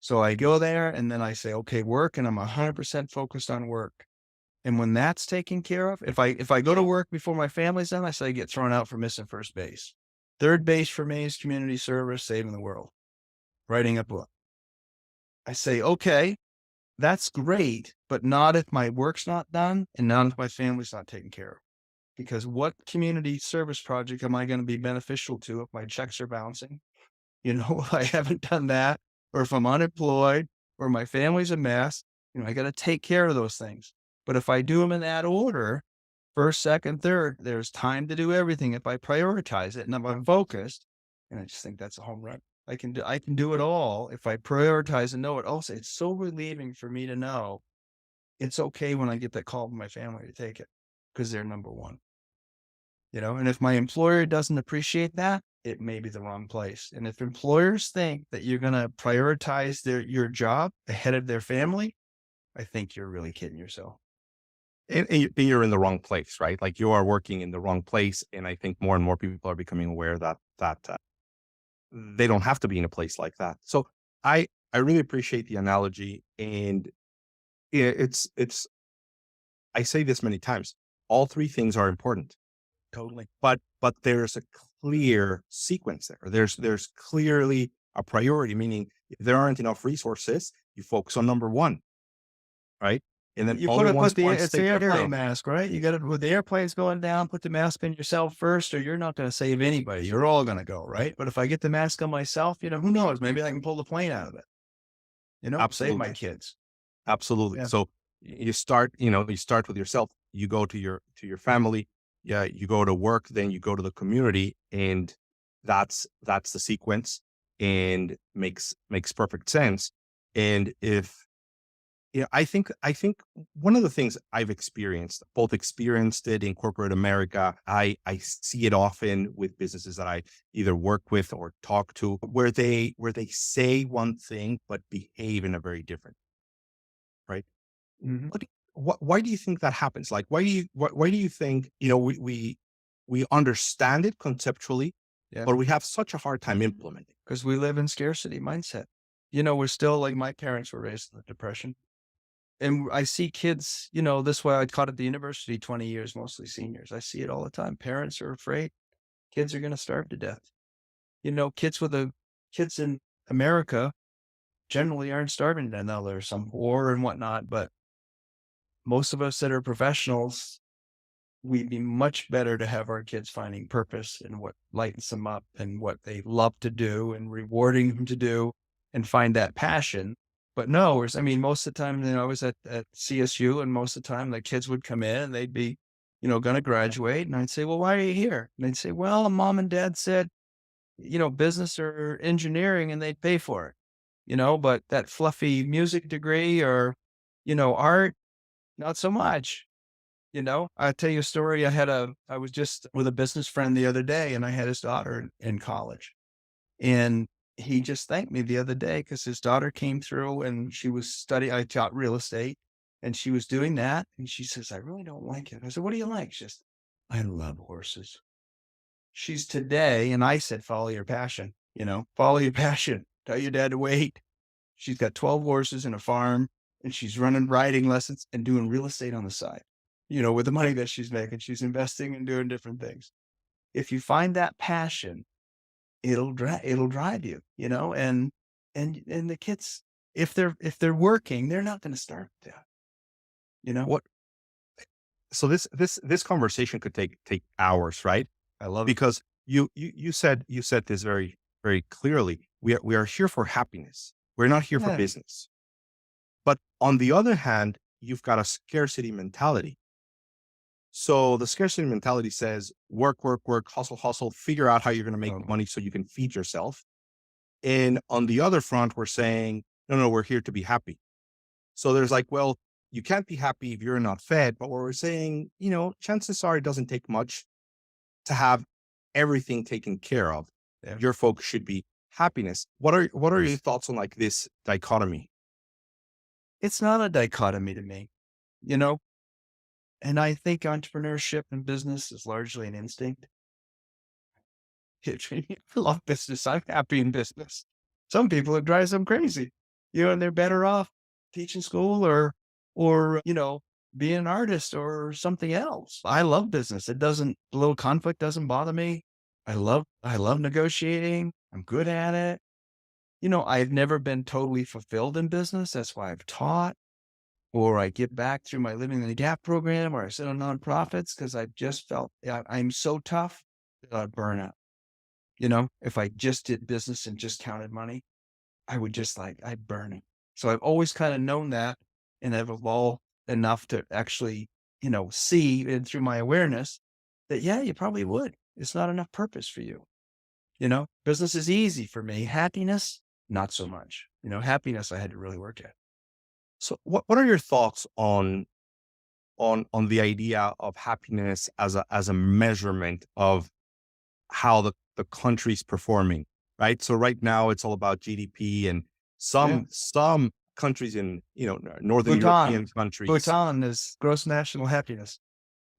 So I go there and then I say, okay, work, and I'm 100% focused on work. And when that's taken care of, if I go to work before my family's done, I say I get thrown out for missing first base. Third base for me is community service, saving the world, writing a book. I say, okay, that's great, but not if my work's not done and not if my family's not taken care of. Because what community service project am I going to be beneficial to if my checks are bouncing? If I haven't done that, or if I'm unemployed, or my family's a mess, I got to take care of those things. But if I do them in that order, first, second, third, there's time to do everything if I prioritize it and if I'm focused. And I just think that's a home run. I can do it all if I prioritize and know it. Also, it's so relieving for me to know it's okay when I get that call from my family to take it because they're number one, and if my employer doesn't appreciate that, it may be the wrong place. And if employers think that you're going to prioritize your job ahead of their family, I think you're really kidding yourself. You're in the wrong place, right? Like you are working in the wrong place. And I think more and more people are becoming aware that they don't have to be in a place like that. So I really appreciate the analogy, and it's I say this many times. All three things are important, Totally. but there's a clear sequence there. There's clearly a priority, meaning if there aren't enough resources, you focus on number one, right? And then You other ones put the want to it's the stay airplane peripheral. mask, right? You gotta with the airplane's going down, put the mask on yourself first, or you're not gonna save anybody. You're all gonna go, right? But if I get the mask on myself, who knows? Maybe I can pull the plane out of it, save my Absolutely. kids. Absolutely. Yeah. So you start with yourself, you go to your family, yeah, you go to work, then you go to the community, and that's the sequence, and makes perfect sense. And if yeah, I think one of the things I've experienced, both experienced it in corporate America, I see it often with businesses that I either work with or talk to, where they say one thing but behave in a very different, right? Mhm. Why do you think that happens? Like, why do you think, we understand it conceptually, Yeah. but we have such a hard time implementing? Because we live in scarcity mindset. We're still like my parents were raised in the depression. And I see kids, this way I taught at the university 20 years, mostly seniors. I see it all the time. Parents are afraid kids are gonna starve to death. Kids in America generally aren't starving to death. Now there's some war and whatnot, but most of us that are professionals, we'd be much better to have our kids finding purpose in what lightens them up and what they love to do and rewarding them to do and find that passion. But no, I mean, most of the time, I was at CSU, and most of the time the kids would come in and they'd be, going to graduate. And I'd say, well, why are you here? And they'd say, well, mom and dad said, business or engineering, and they'd pay for it, but that fluffy music degree or, art, not so much. I'll tell you a story. I was just with a business friend the other day, and I had his daughter in college, and he just thanked me the other day because his daughter came through and she was studying. I taught real estate, and she was doing that. And she says, I really don't like it. I said, what do you like? She says, I love horses. She's today. And I said, follow your passion, follow your passion. Tell your dad to wait. She's got 12 horses and a farm, and she's running riding lessons and doing real estate on the side. With the money that she's making, she's investing and doing different things. If you find that passion, it'll drive you, and the kids, if they're working, they're not going to starve to death, you know. What So this conversation could take hours, right? I love it. Because you said this very very clearly. We are here for happiness. We're not here for Yeah. business. But on the other hand, you've got a scarcity mentality. So the scarcity mentality says work, work, work, hustle, hustle, figure out how you're going to make Totally. money so you can feed yourself. And on the other front, we're saying, no, no, we're here to be happy. So there's like, well, you can't be happy if you're not fed. But what we're saying, chances are it doesn't take much to have everything taken care of. Yeah. Your focus should be happiness. What are your thoughts on like this dichotomy? It's not a dichotomy to me, you know, and I think entrepreneurship and business is largely an instinct. I love business. I'm happy in business. Some people, it drives them crazy, and they're better off teaching school or, being an artist or something else. I love business. A little conflict doesn't bother me. I love negotiating. I'm good at it. I've never been totally fulfilled in business. That's why I've taught, or I give back through my Living in the Gap program, or I sit on nonprofits because I've just felt I'm so tough that I'd burn out. If I just did business and just counted money, I would just I'd burn it. So I've always kind of known that, and I've evolved enough to actually, see and through my awareness that, yeah, you probably would. It's not enough purpose for you. Business is easy for me. Happiness, not so much. Happiness I had to really work at. So what are your thoughts on the idea of happiness as a measurement of how the country's performing, right? So right now it's all about GDP, and Yeah. some countries in Northern Bhutan. European countries. Bhutan is gross national happiness.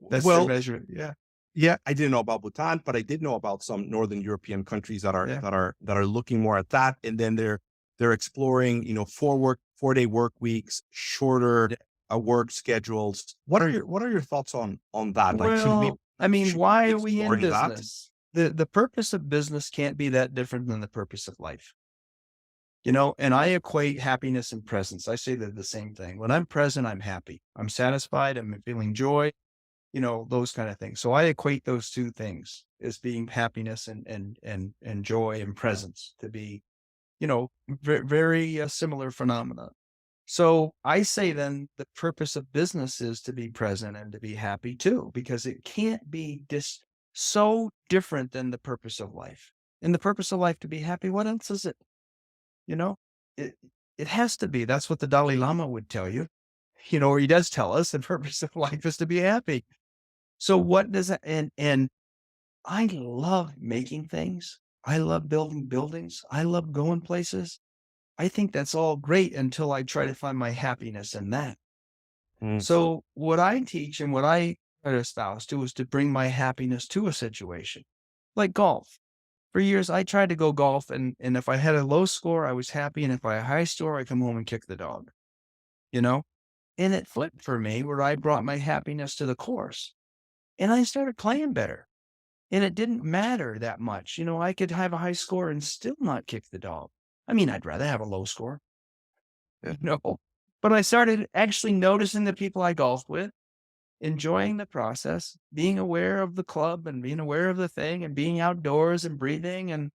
That's their Well, measurement. Yeah. yeah, I didn't know about Bhutan, but I did know about some Northern European countries Yeah. that are looking more at that, and then they're exploring, 4-day work weeks, shorter Yeah. work schedules. What are your thoughts on that? Like, Well, I mean, should we why be are we in exploring that? business? The purpose of business can't be that different than the purpose of life. And I equate happiness and presence. I say they're the same thing. When I'm present, I'm happy. I'm satisfied. I'm feeling joy, those kind of things. So I equate those two things as being happiness and joy and presence to be, very similar phenomena. So I say then the purpose of business is to be present and to be happy too, because it can't be so different than the purpose of life. And the purpose of life to be happy, what else is it? You know, it it has to be. That's what the Dalai Lama would tell you, or he does tell us the purpose of life is to be happy. So what does that and I love making things. I love building buildings. I love going places. I think that's all great until I try to find my happiness in that. Mm, So what I teach and what I try to espouse to is to bring my happiness to a situation, like golf. For years, I tried to go golf, and if I had a low score, I was happy, and if I had a high score, I come home and kick the dog, you know? And it flipped for me where I brought my happiness to the course, and I started playing better, and it didn't matter that much. I could have a high score and still not kick the dog. I mean, I'd rather have a low score, yeah. but I started actually noticing the people I golfed with, enjoying the process, being aware of the club and being aware of the thing and being outdoors and breathing. And,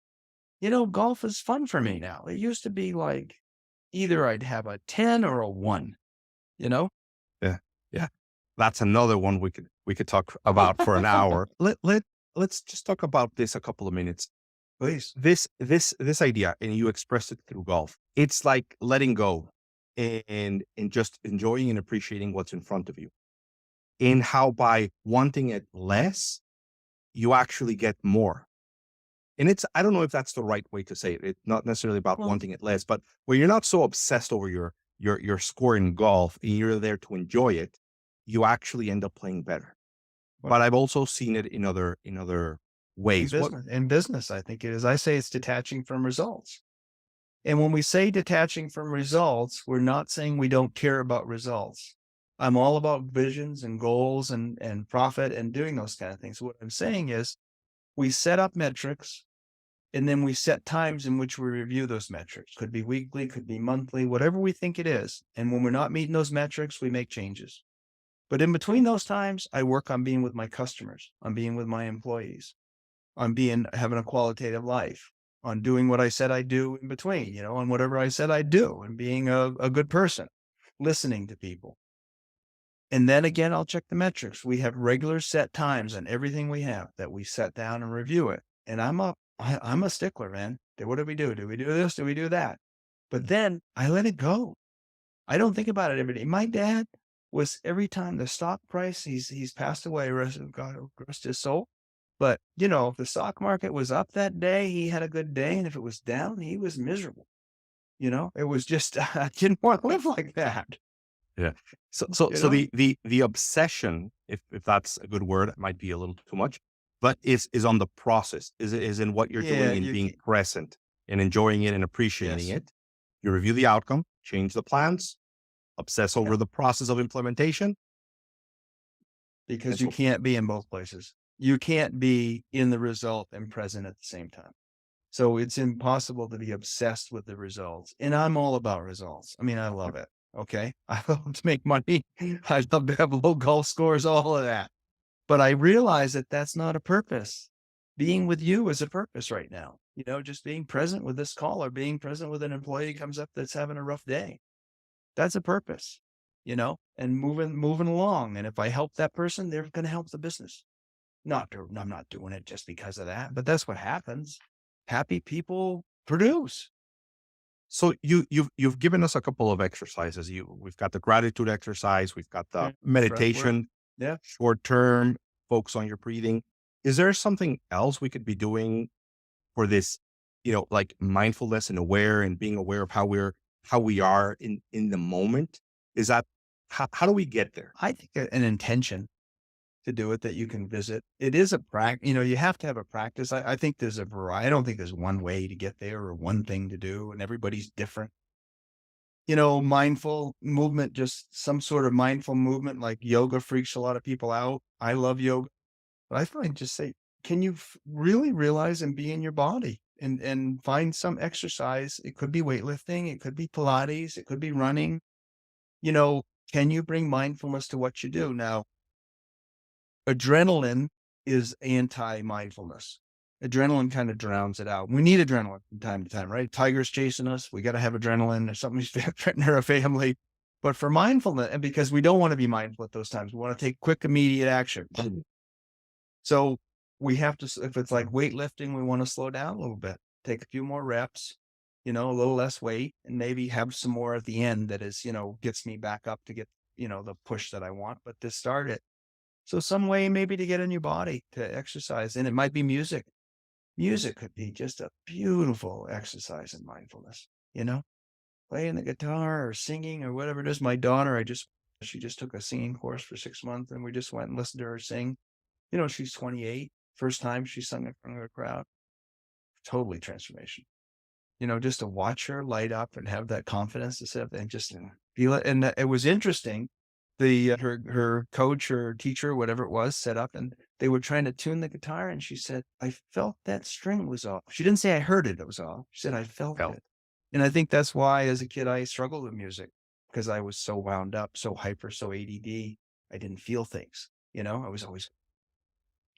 golf is fun for me now. It used to be like either I'd have a 10 or a 1, you know? Yeah, yeah. That's another one we could talk about for an hour. Let's just talk about this a couple of minutes. Please. This idea, and you expressed it through golf. It's like letting go and just enjoying and appreciating what's in front of you. And how by wanting it less, you actually get more. And I don't know if that's the right way to say it. It's not necessarily about Well, wanting it less, but where you're not so obsessed over your score in golf and you're there to enjoy it, you actually end up playing better. well, But I've also seen it in other ways. What in business, I think it is. I say it's detaching from results. And when we say detaching from results, we're not saying we don't care about results. I'm all about visions and goals and profit and doing those kind of things. What I'm saying is we set up metrics and then we set times in which we review those metrics. Could be weekly, could be monthly, whatever we think it is. And when we're not meeting those metrics, we make changes. But in between those times, I work on being with my customers, on being with my employees, on having a qualitative life, on doing what I said I'd do in between, on whatever I said I'd do, and being a good person, listening to people. And then again, I'll check the metrics. We have regular set times on everything we have that we set down and review it. And I'm a stickler, man. What do we do? Do we do this? Do we do that? But then I let it go. I don't think about it every day. My dad was every time the stock price, he's passed away, God rest his soul. But if the stock market was up that day, he had a good day. And if it was down, he was miserable. It was just I didn't want to live like that. Yeah. So You know? the obsession, if that's a good word, it might be a little too much, but is on the process, is in what you're Yeah, doing and you being can present and enjoying it and appreciating yes. it. You review the outcome, change the plans, obsess Yeah. over the process of implementation. Because That's you what, can't be in both places. You can't be in the result and present at the same time. So it's impossible to be obsessed with the results. And I'm all about results. I mean, I love it. Okay. I love to make money. I love to have low golf scores, all of that. But I realize that that's not a purpose. Being with you is a purpose right now. Just being present with this call or being present with an employee who comes up that's having a rough day. That's a purpose, and moving along. And if I help that person, they're going to help the business. I'm not doing it just because of that, but that's what happens. Happy people produce. So you've given us a couple of exercises. We've got the gratitude exercise, we've got the Yeah. Breath work. meditation, Yeah. short term, focus on your breathing. Is there something else we could be doing for this, like mindfulness and aware and being aware of how we are in the moment? Is that how do we get there? I think an intention to do it that you can visit. It is a practice. You have to have a practice. I think there's a variety. I don't think there's one way to get there or one thing to do, and everybody's different. Mindful movement, just some sort of mindful movement like yoga freaks a lot of people out. I love yoga. But I find just say, can you really realize and be in your body and find some exercise? It could be weightlifting, it could be Pilates, it could be running. You know, can you bring mindfulness to what you do? Now, adrenaline is anti-mindfulness. Adrenaline kind of drowns it out. We need adrenaline from time to time, right? Tigers chasing us. We got to have adrenaline. There's something's threatening our family. But for mindfulness, and because we don't want to be mindful at those times, we want to take quick, immediate action. So we have to, if it's like weightlifting, we want to slow down a little bit, take a few more reps, a little less weight, and maybe have some more at the end that is, gets me back up to get, the push that I want. But to start it, so some way maybe to get in your body to exercise, and it might be music. Music could be just a beautiful exercise in mindfulness, playing the guitar or singing or whatever it is. My daughter, she just took a singing course for 6 months, and we just went and listened to her sing. She's 28. First time she sung in front of a crowd. Totally transformation. Just to watch her light up and have that confidence to sit up and just feel it. And it was interesting. Her coach or teacher, whatever it was, set up and they were trying to tune the guitar. And she said, I felt that string was off. She didn't say I heard it was off. She said, I felt Felt. it. And I think that's why as a kid, I struggled with music because I was so wound up, so hyper, so ADD. I didn't feel things. I was always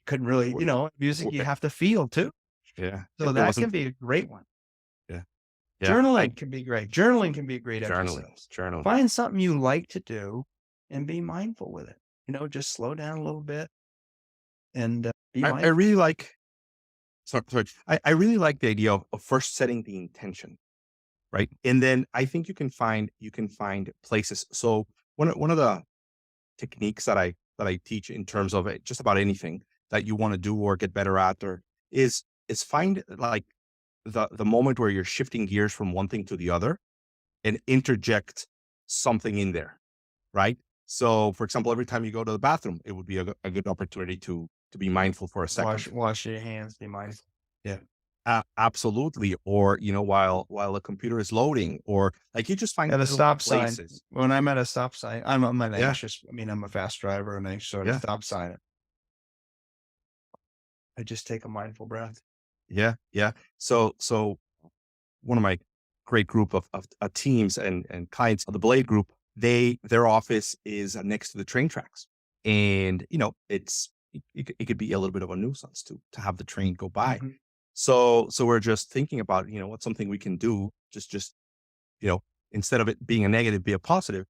couldn't really, W- music w- you have to feel too. Yeah, So it that can wasn't. be a great one. Yeah, yeah. I Journaling can be great. Journaling can be a great journaling, exercise. journaling. Find something you like to do and be mindful with it. Just slow down a little bit and be I mindful. really like. Sorry. I really like the idea of first setting the intention, right? And then I think you can find places. So one of the techniques that I teach in terms of it, just about anything that you want to do or get better at, or is find like the moment where you're shifting gears from one thing to the other and interject something in there, right? So, for example, every time you go to the bathroom, it would be a good opportunity to be mindful for a second. Wash your hands, be mindful. Yeah. Absolutely. Or, while the computer is loading, or like you just find At a little stop sign. places. When I'm at a stop sign, I'm an Yeah. anxious. I mean, I'm a fast driver and anxious. So at a Yeah. stop sign, I just take a mindful breath. Yeah. Yeah. So one of my great group of teams and clients of the Blade Group, their office is next to the train tracks, and it could be a little bit of a nuisance to have the train go by. Mhm. So we're just thinking about what's something we can do, just you know instead of it being a negative, be a positive.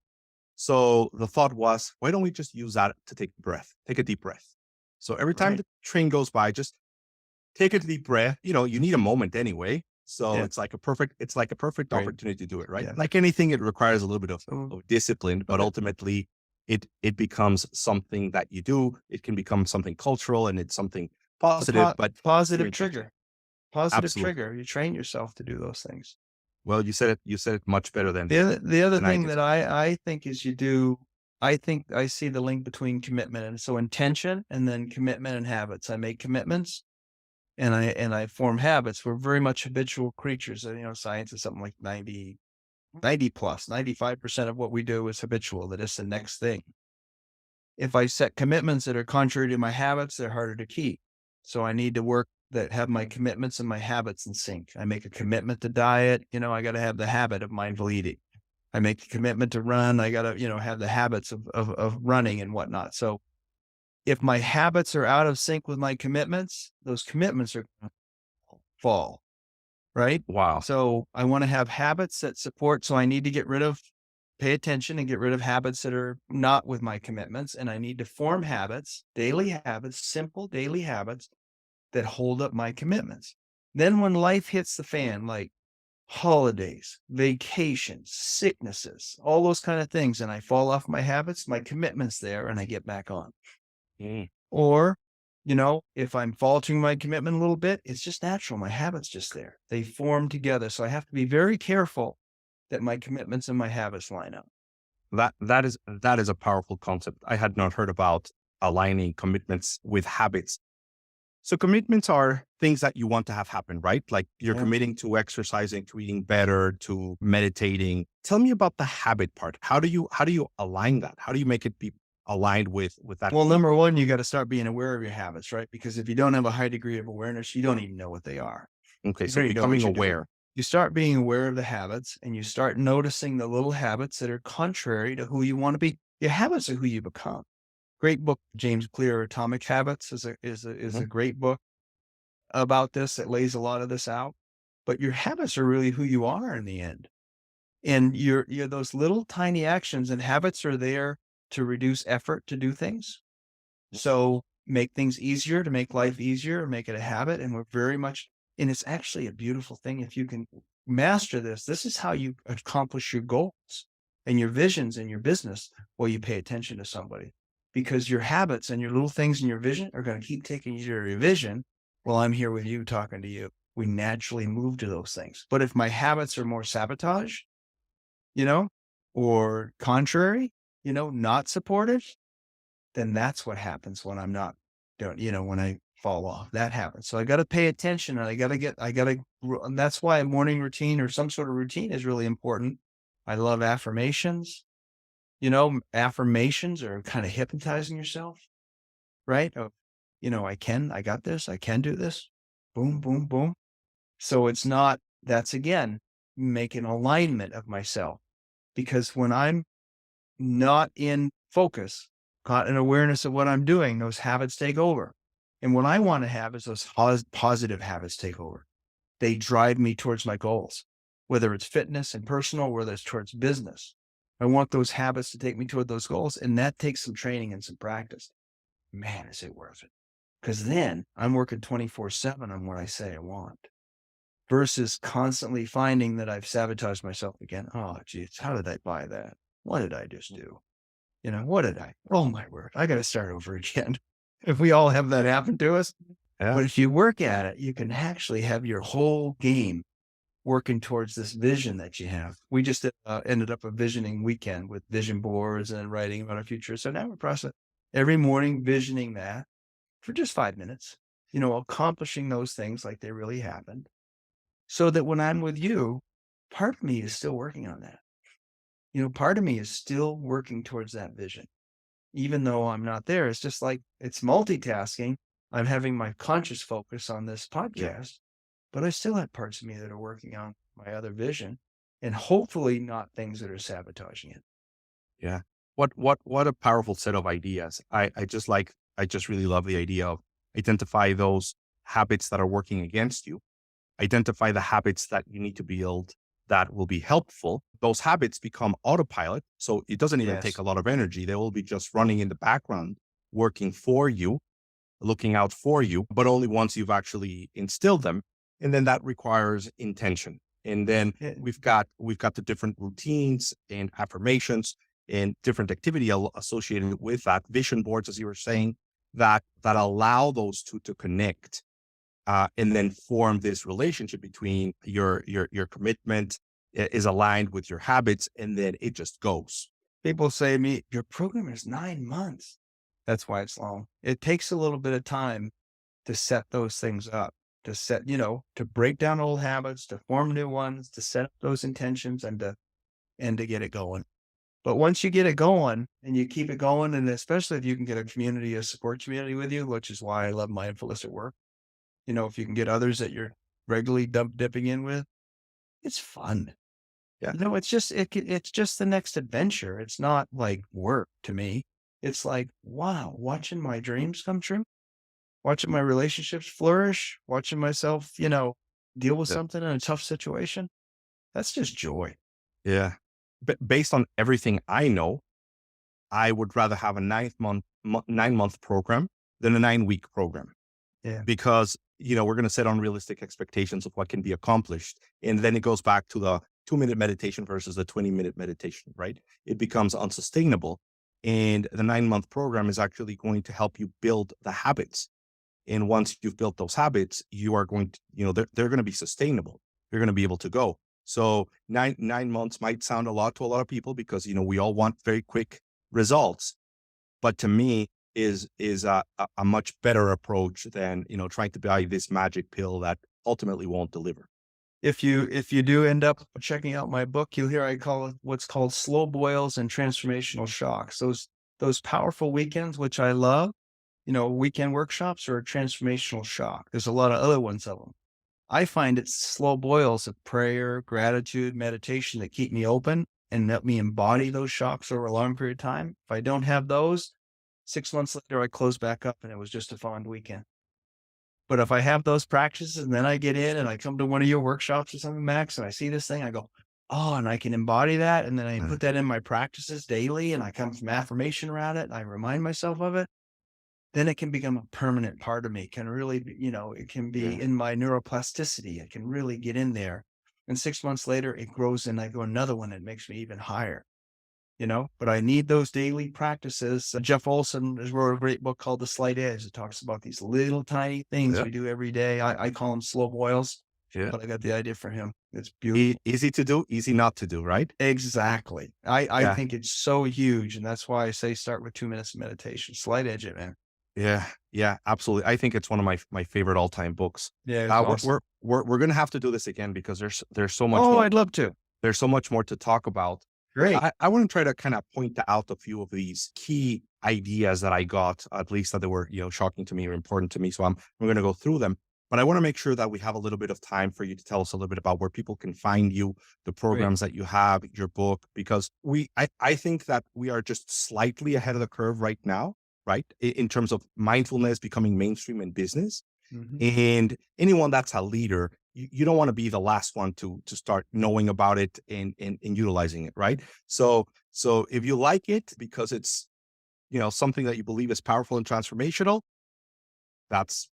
So the thought was, why don't we just use that to take a deep breath. So every time Right. the train goes by, just take a deep breath. You need a moment anyway. So Yeah. it's like a perfect Great. opportunity to do it, right? Yeah. Like anything, it requires a little bit So, of discipline, but but ultimately it becomes something that you do. It can become something cultural and it's something it's a positive, but you're positive intentional. trigger. Positive Absolutely. trigger. You train yourself to do those things. Well, you said it much better The other than I thing did. that I think is you do, I think I see the link between commitment and so intention and then commitment and habits. I make commitments and I form habits. We're very much habitual creatures. And, science is something like 90 plus, 95% of what we do is habitual. That is the next thing. If I set commitments that are contrary to my habits, they're harder to keep. So I need to work that have my commitments and my habits in sync. I make a commitment to diet. I got to have the habit of mindful eating. I make a commitment to run. I got to, have the habits of running and whatnot. So if my habits are out of sync with my commitments, those commitments are going to fall. Right. Wow. So I want to have habits that support. So I need to pay attention and get rid of habits that are not with my commitments. And I need to form habits, daily habits, simple daily habits that hold up my commitments. Then when life hits the fan, like holidays, vacations, sicknesses, all those kind of things, and I fall off my habits, my commitment's there and I get back on. Mm. Or, if I'm faltering my commitment a little bit, it's just natural. My habit's just there. They form together. So I have to be very careful that my commitments and my habits line up. That is a powerful concept. I had not heard about aligning commitments with habits. So commitments are things that you want to have happen, right? Like you're Yeah. committing to exercising, to eating better, to meditating. Tell me about the habit part. How do you align that? How do you make it be aligned with that Well, theme? number one, you got to start being aware of your habits, right? Because if you don't have a high degree of awareness, you don't even know what they are. Okay, You so don't even know what becoming you're doing. aware. You start being aware of the habits and you start noticing the little habits that are contrary to who you want to be. Your habits are who you become. Great book, James Clear, Atomic Habits is Mhm. a great book about this. It lays a lot of this out. But your habits are really who you are in the end. And you're those little tiny actions and habits are there to reduce effort to do things. So make things easier, to make life easier, make it a habit. And we're very much, and it's actually a beautiful thing. If you can master this, this is how you accomplish your goals and your visions in your business. Well, you pay attention to somebody because your habits and your little things in your vision are going to keep taking you to your vision. While I'm here with you talking to you, we naturally move to those things. But if my habits are more sabotage, you know, or contrary, not supportive, then that's what happens when I'm not doing, when I fall off. That happens. So I got to pay attention and and that's why a morning routine or some sort of routine is really important. I love affirmations. Affirmations are kind of hypnotizing yourself, right? I got this, I can do this. Boom, boom, boom. So that's again, make an alignment of myself because when I'm not in focus, caught in awareness of what I'm doing, those habits take over. And what I want to have is those positive habits take over. They drive me towards my goals, whether it's fitness and personal, whether it's towards business. I want those habits to take me toward those goals. And that takes some training and some practice. Man, is it worth it? Because then I'm working 24/7 on what I say I want versus constantly finding that I've sabotaged myself again. Oh, geez, how did I buy that? What did I just do? What did I? Oh my word, I got to start over again. If we all have that happen to us, Yeah. but if you work at it, you can actually have your whole game working towards this vision that you have. We just ended up a visioning weekend with vision boards and writing about our future. So now we're processing every morning, visioning that for just 5 minutes, accomplishing those things like they really happened. So that when I'm with you, part of me is still working on that. Part of me is still working towards that vision even though I'm not there. It's just like it's multitasking. I'm having my conscious focus on this Yeah. podcast, but I still have parts of me that are working on my other vision and hopefully not things that are sabotaging it. Yeah. What a powerful set of ideas. I just really love the idea of identify those habits that are working against you, identify the habits that you need to build that will be helpful. Those habits become autopilot. So it doesn't even take Yes. a lot of energy. They will be just running in the background, working for you, looking out for you, but only once you've actually instilled them. And then that requires intention. And then Yeah. we've got the different routines and affirmations and different activity associated with that. Vision boards, as you were saying, that allow those two to connect and then form this relationship between your commitment is aligned with your habits, and then it just goes. People say to me, your program is 9 months. That's why it's long. It takes a little bit of time to set those things up, to break down old habits, to form new ones, to set up those intentions and to get it going. But once you get it going and you keep it going, and especially if you can get a support community with you, which is why I love mindfulness at work. If you can get others that you're regularly dipping in with, it's fun. Yeah. It's just the next adventure. It's not like work to me. It's like, wow, watching my dreams come true, watching my relationships flourish, watching myself, deal with Yeah. something in a tough situation. That's just joy. Yeah. But based on everything I know, I would rather have a 9 month program than a 9 week program Yeah. because we're going to set unrealistic expectations of what can be accomplished. And then it goes back to the 2-minute meditation versus the 20-minute meditation, right? It becomes unsustainable. And the 9-month program is actually going to help you build the habits. And once you've built those habits, you are going to, they're going to be sustainable. You're going to be able to go. So nine months might sound a lot to a lot of people because, we all want very quick results. But to me, is a much better approach than, trying to buy this magic pill that ultimately won't deliver. If you do end up checking out my book, you'll hear I call it what's called slow boils and transformational shocks. Those powerful weekends, which I love, weekend workshops are a transformational shock. There's a lot of other ones of them. I find it's slow boils of prayer, gratitude, meditation that keep me open and let me embody those shocks over a long period of time. If I don't have those, 6 months later, I close back up and it was just a fun weekend. But if I have those practices and then I get in and I come to one of your workshops or something, Max, and I see this thing, I go, oh, and I can embody that. And then I put that in my practices daily and I come from affirmation around it. And I remind myself of it. Then it can become a permanent part of me. It can really, it can be Yeah. in my neuroplasticity. It can really get in there. And 6 months later, it grows and I go another one that makes me even higher. But I need those daily practices. Jeff Olson has wrote a great book called The Slight Edge. It talks about these little tiny things Yeah. we do every day. I call them slow boils, Yeah. but I got the idea for him. It's beautiful. Easy to do, easy not to do, right? Exactly. I Yeah. think it's so huge. And that's why I say start with 2 minutes of meditation. Slight edge it, man. Yeah. Yeah. Absolutely. I think it's one of my favorite all time books. Yeah, it's We're, awesome. we're going to have to do this again because there's so much Oh, more. I'd love to. There's so much more to talk about. Great. I want to try to kind of point out a few of these key ideas that I got, at least that they were, shocking to me or important to me. So I'm going to go through them, but I want to make sure that we have a little bit of time for you to tell us a little bit about where people can find you, the Great. programs that you have, your book, because I think that we are just slightly ahead of the curve right now, right? In terms of mindfulness becoming mainstream in business. Mhm. And anyone that's a leader, you don't want to be the last one to start knowing about it and utilizing it, right? So if you like it because it's something that you believe is powerful and transformational, that's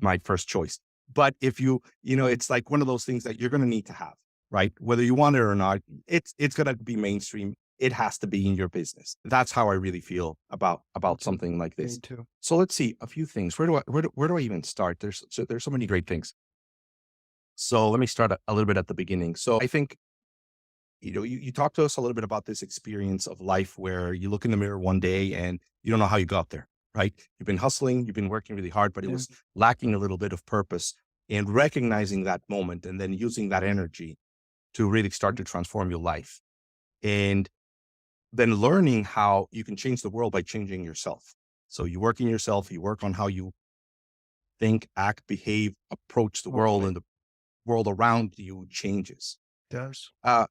my first choice. But if it's like one of those things that you're going to need to have, right? Whether you want it or not, it's going to be mainstream. It has to be in your business. That's how I really feel about something like Me this. too. So let's see a few things. Where do I even start? There's so many great things. So let me start a little bit at the beginning. So I think, you talked to us a little bit about this experience of life where you look in the mirror one day and you don't know how you got there, right? You've been hustling, you've been working really hard, but it Yeah. was lacking a little bit of purpose, and recognizing that moment and then using that energy to really start to transform your life. And then learning how you can change the world by changing yourself. So you work in yourself, you work on how you think, act, behave, approach the world, Totally. and the world around you changes. Does. Uh,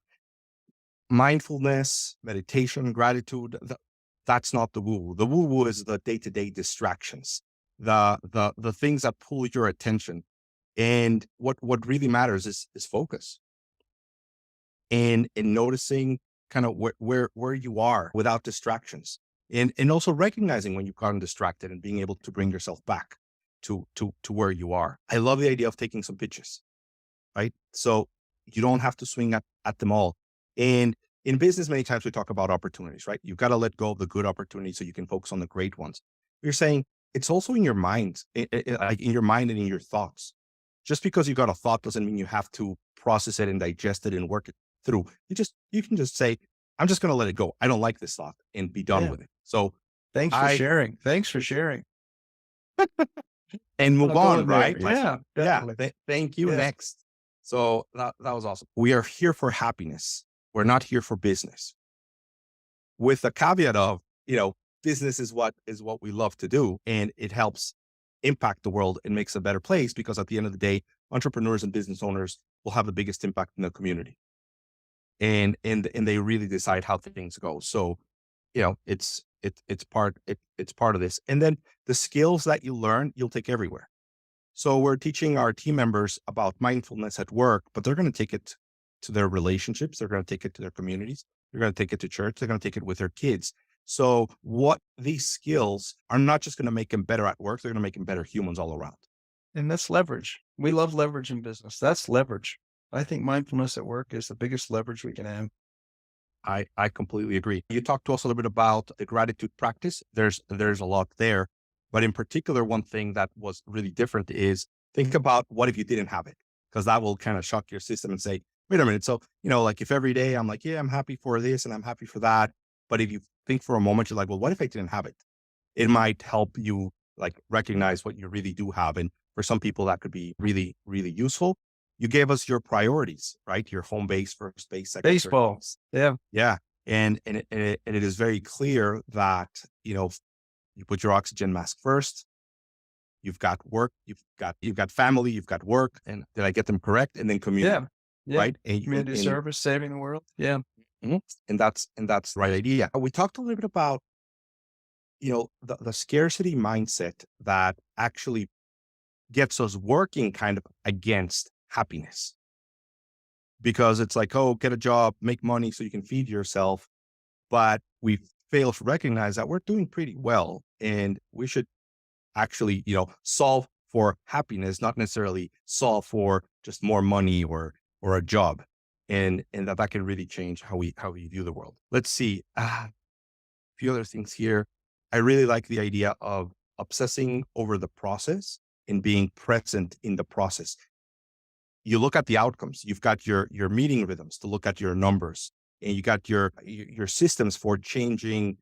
Mindfulness, meditation, gratitude, that's not the woo-woo. The woo-woo is the day-to-day distractions, the things that pull your attention. And what really matters is focus and in noticing kind of where you are without distractions. And also recognizing when you've gotten distracted and being able to bring yourself back to where you are. I love the idea of taking some pitches, right? So you don't have to swing at them all. And in business, many times we talk about opportunities, right? You've got to let go of the good opportunities so you can focus on the great ones. You're saying it's also in your mind, like in your mind and in your thoughts. Just because you got a thought doesn't mean you have to process it and digest it and work it through. You can just say, I'm just going to let it go. I don't like this thought and be done Yeah. with it. So Thanks for I, sharing. Thanks for sharing. and move I'll go on, in there. right? Yeah, Yeah. definitely. Thank you. Yeah. Next. So that was awesome. We are here for happiness. We're not here for business. With the caveat of, business is what we love to do, and it helps impact the world and makes a better place because at the end of the day, entrepreneurs and business owners will have the biggest impact in the community. And they really decide how things go. So, it's part of this. And then the skills that you learn, you'll take everywhere. So we're teaching our team members about mindfulness at work, but they're going to take it to their relationships. They're going to take it to their communities. They're going to take it to church. They're going to take it with their kids. So what these skills are not just going to make them better at work. They're going to make them better humans all around. And that's leverage. We love leverage in business. That's leverage. I think mindfulness at work is the biggest leverage we can have. I completely agree. You talked to us a little bit about the gratitude practice. There's a lot there, but in particular, one thing that was really different is think about what if you didn't have it, because that will kind of shock your system and say, wait a minute. So like if every day I'm like, yeah, I'm happy for this and I'm happy for that, but if you think for a moment, you're like, well, what if I didn't have it? It might help you like recognize what you really do have, and for some people that could be really really useful. You gave us your priorities, right? Your home base, first base, second, third Baseball. base. Yeah. Yeah. And it is very clear that, you put your oxygen mask first, you've got work, you've got family, you've got work. And did I get them correct? And then Yeah. community, Yeah. right? Community service, saving the world. Yeah. Mhm. And that's the right idea. We talked a little bit about, the scarcity mindset that actually gets us working kind of against happiness, because it's like, oh, get a job, make money so you can feed yourself. But we fail to recognize that we're doing pretty well, and we should actually, solve for happiness, not necessarily solve for just more money or a job. And that can really change how we view the world. Let's see. A few other things here. I really like the idea of obsessing over the process and being present in the process. You look at the outcomes. You've got your meeting rhythms to look at your numbers, and you got your systems for changing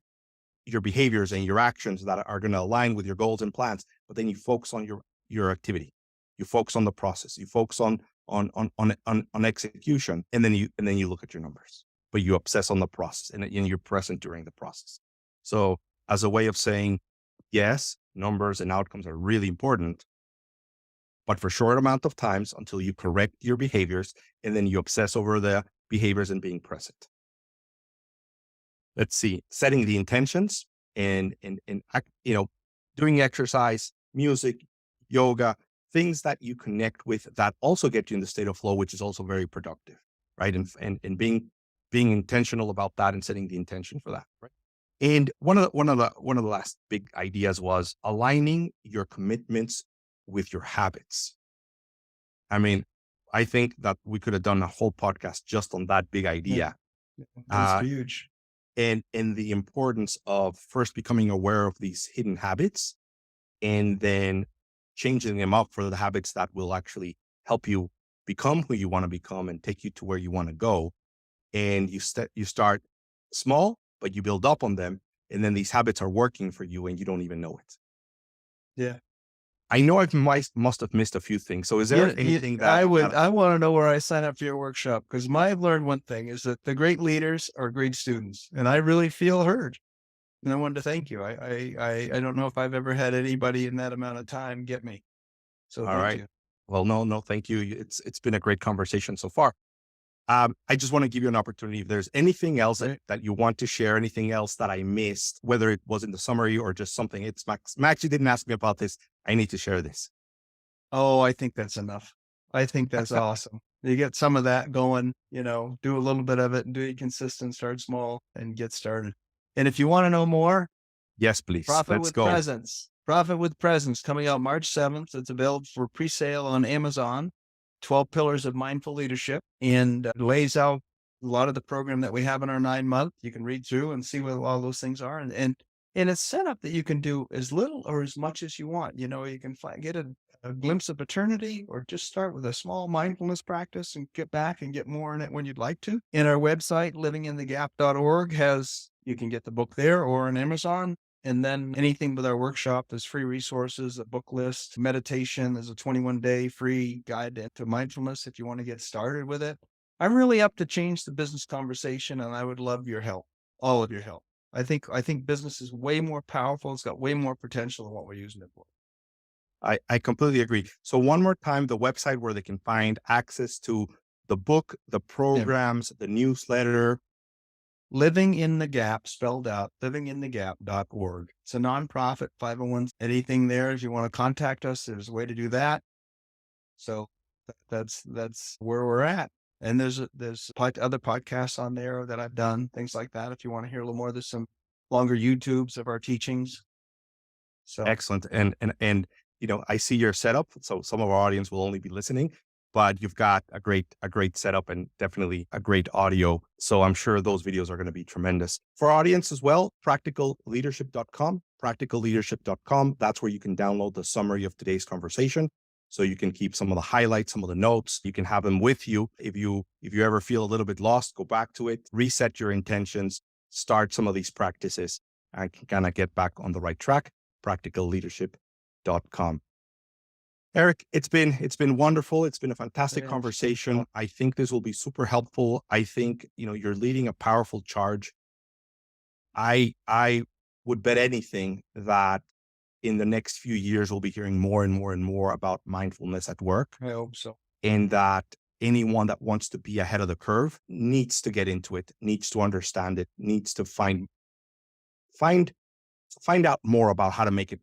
your behaviors and your actions that are going to align with your goals and plans. But then you focus on your activity. You focus on the process. You focus on execution, and then you look at your numbers. But you obsess on the process, and you're present during the process. So as a way of saying, yes, numbers and outcomes are really important, but for short amount of times until you correct your behaviors, and then you obsess over the behaviors and being present. Let's see, setting the intentions and doing exercise, music, yoga, things that you connect with that also get you in the state of flow, which is also very productive, right? And being intentional about that and setting the intention for that, right? And one of the last big ideas was aligning your commitments with your habits. I mean, I think that we could have done a whole podcast just on that big Yeah. idea. That's Uh, huge. and the importance of first becoming aware of these hidden habits, and then changing them up for the habits that will actually help you become who you want to become and take you to where you want to go. And you start small, but you build up on them, and then these habits are working for you and you don't even know it. Yeah. I know must have missed a few things. So is there anything that, I want to know where I sign up for your workshop, because I've learned one thing is that the great leaders are great students, and I really feel heard. And I wanted to thank you. I don't know if I've ever had anybody in that amount of time get me. So all thank right. you. Well, no, thank you. It's been a great conversation so far. I just want to give you an opportunity. If there's anything else that, Right. that you want to share, anything else that I missed, whether it was in the summary or just something, it's Max, you didn't ask me about this. I need to share this. Oh, I think that's enough. I think that's awesome. You get some of that going, do a little bit of it and do it consistent, start small and get started. And if you want to know more, Yes, please. Profit Let's with go. Presence. Profit with Presence coming out March 7th. It's available for pre-sale on Amazon. 12 Pillars of Mindful Leadership, and lays out a lot of the program that we have in our 9 month. You can read through and see what all those things are. And it's set up that you can do as little or as much as you want. You can get a glimpse of eternity, or just start with a small mindfulness practice and get back and get more in it when you'd like to. And our website, livinginthegap.org, you can get the book there or on Amazon. And then anything with our workshop, there's free resources, a book list, meditation. There's a 21-day free guide to mindfulness if you want to get started with it. I'm really up to change the business conversation, and I would love your help, all of your help. I think business is way more powerful. It's got way more potential than what we're using it for. I completely agree. So one more time, the website where they can find access to the book, the Yeah. programs, the newsletter. Living in the Gap, spelled out, livinginthegap.org. It's a nonprofit, 501. Anything there, if you want to contact us, there's a way to do that. So that's where we're at. And there's other podcasts on there that I've done, things like that. If you want to hear a little more, there's some longer YouTubes of our teachings. So Excellent. And I see your setup. So some of our audience will only be listening, but you've got a great setup and definitely a great audio. So I'm sure those videos are going to be tremendous for our audience as well. Practicalleadership.com. That's where you can download the summary of today's conversation. So you can keep some of the highlights, some of the notes. You can have them with you. If you ever feel a little bit lost, go back to it, reset your intentions, start some of these practices, and can kind of get back on the right track. Practicalleadership.com. Eric, it's been wonderful. It's been a fantastic Yeah. conversation. I think this will be super helpful. I think, you're leading a powerful charge. I would bet anything that in the next few years we'll be hearing more and more and more about mindfulness at work, I hope so. and that anyone that wants to be ahead of the curve needs to get into it, needs to understand it, needs to find find out more about how to make it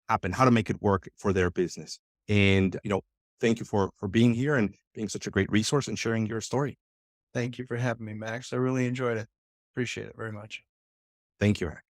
happen, how to make it work for their business. And, thank you for being here and being such a great resource and sharing your story. Thank you for having me, Max. I really enjoyed it. Appreciate it very much. Thank you, Eric.